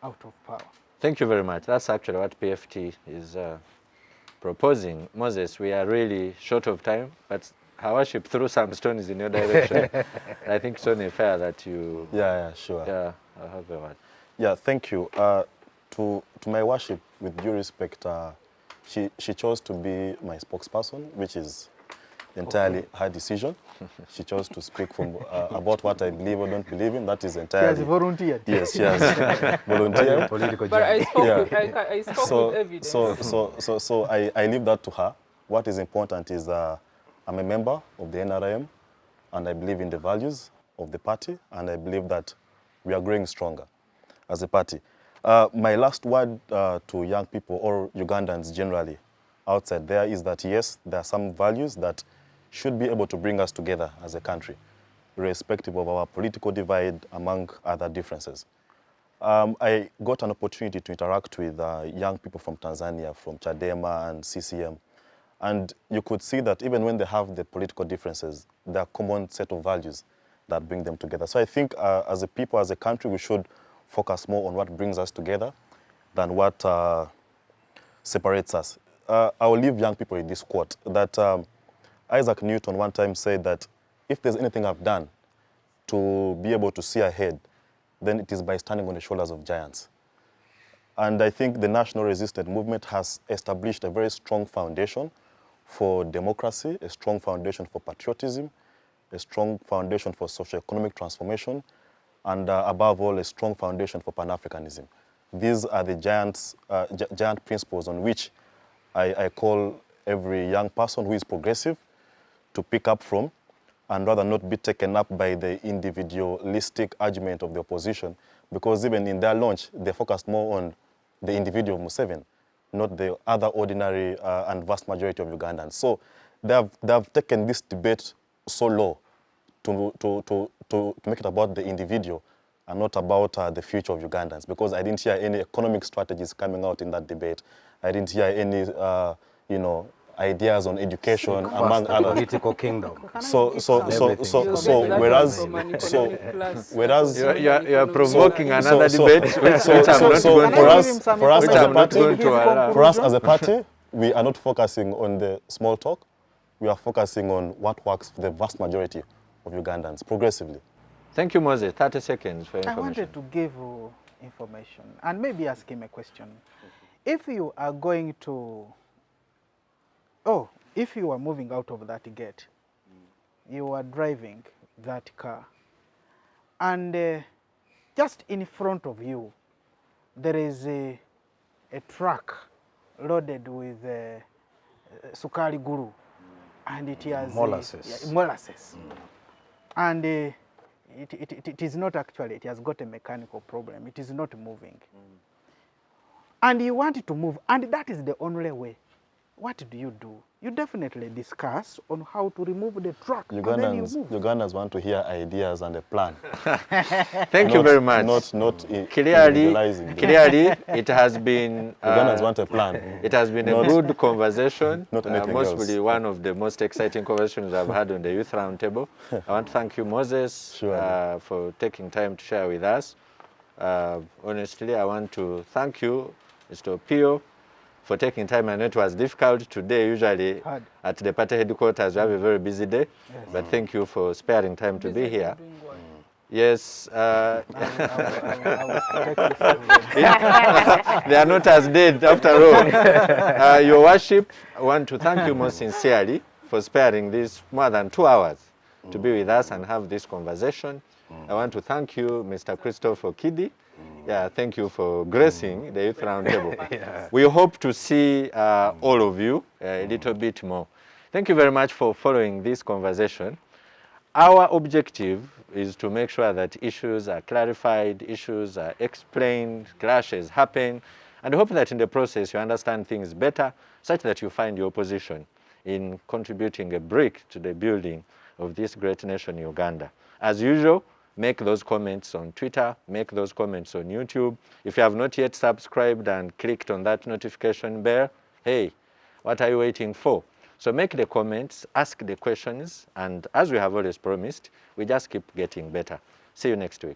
out of power. Thank you very much. That's actually what PFT is proposing. Moses, we are really short of time, but our worship threw some stones in your direction. I think it's only fair that you... Yeah, sure. Yeah, I'll have a word. Yeah, thank you. To my worship, with due respect, she chose to be my spokesperson, which is entirely her decision. She chose to speak from about what I believe or don't believe in. That is entirely... She has volunteered. Yes, she has volunteered. Political But I spoke, Yeah. I spoke with evidence. So I leave that to her. What is important is I'm a member of the NRM, and I believe in the values of the party, and I believe that we are growing stronger as a party. My last word to young people or Ugandans generally outside there is that yes, there are some values that should be able to bring us together as a country, irrespective of our political divide among other differences. I got an opportunity to interact with young people from Tanzania, from Chadema and CCM, and you could see that even when they have the political differences, there are common set of values that bring them together. So I think as a people, as a country, we should focus more on what brings us together than what separates us. I will leave young people with this quote that Isaac Newton one time said that if there's anything I've done to be able to see ahead, then it is by standing on the shoulders of giants. And I think the National Resistance Movement has established a very strong foundation for democracy, a strong foundation for patriotism, a strong foundation for socio-economic transformation, and above all, a strong foundation for Pan-Africanism. These are the giant principles on which I call every young person who is progressive to pick up from, and rather not be taken up by the individualistic argument of the opposition, because even in their launch, they focused more on the individual Museveni, not the other ordinary and vast majority of Ugandans. So they have taken this debate so low to make it about the individual and not about the future of Ugandans, because I didn't hear any economic strategies coming out in that debate. I didn't hear any, ideas on education among other political kingdom. Whereas you are provoking another debate, which I'm not going to allow. For us as a party, we are not focusing on the small talk. We are focusing on what works for the vast majority of Ugandans progressively. Thank you, Moses. 30 seconds for information. I wanted to give information and maybe ask him a question. if you are going to, if you are moving out of that gate, you are driving that car, and just in front of you, there is a truck loaded with sukari guru, and it has Molasses. molasses. And it is not actually, it has got a mechanical problem. It is not moving. And you want it to move, and that is the only way. What do? You definitely discuss on how to remove the truck, and then you move. Ugandans want to hear ideas and a plan. Thank you very much. Not Clearly, individualizing. it has been Ugandans want a plan. It has been a good conversation. Not anything mostly else. one of the most exciting conversations I've had on the Youth Roundtable. I want to thank you, Moses, for taking time to share with us. Honestly, I want to thank you, Mr. Opio, for taking time. I know it was difficult today. Usually at the party headquarters, we have a very busy day. Yes. But thank you for sparing time to be here. Yes. They are not as dead after all. Your worship, I want to thank you most sincerely for sparing these more than 2 hours to be with us and have this conversation. I want to thank you, Mr. Christopher Okidi. Yeah, thank you for gracing the Youth Roundtable. We hope to see all of you a little bit more. Thank you very much for following this conversation. Our objective is to make sure that issues are clarified, issues are explained, clashes happen, and hope that in the process you understand things better, such that you find your position in contributing a brick to the building of this great nation, Uganda. As usual, make those comments on Twitter, make those comments on YouTube. If you have not yet subscribed and clicked on that notification bell, hey, what are you waiting for? So make the comments, ask the questions, and as we have always promised, we just keep getting better. See you next week.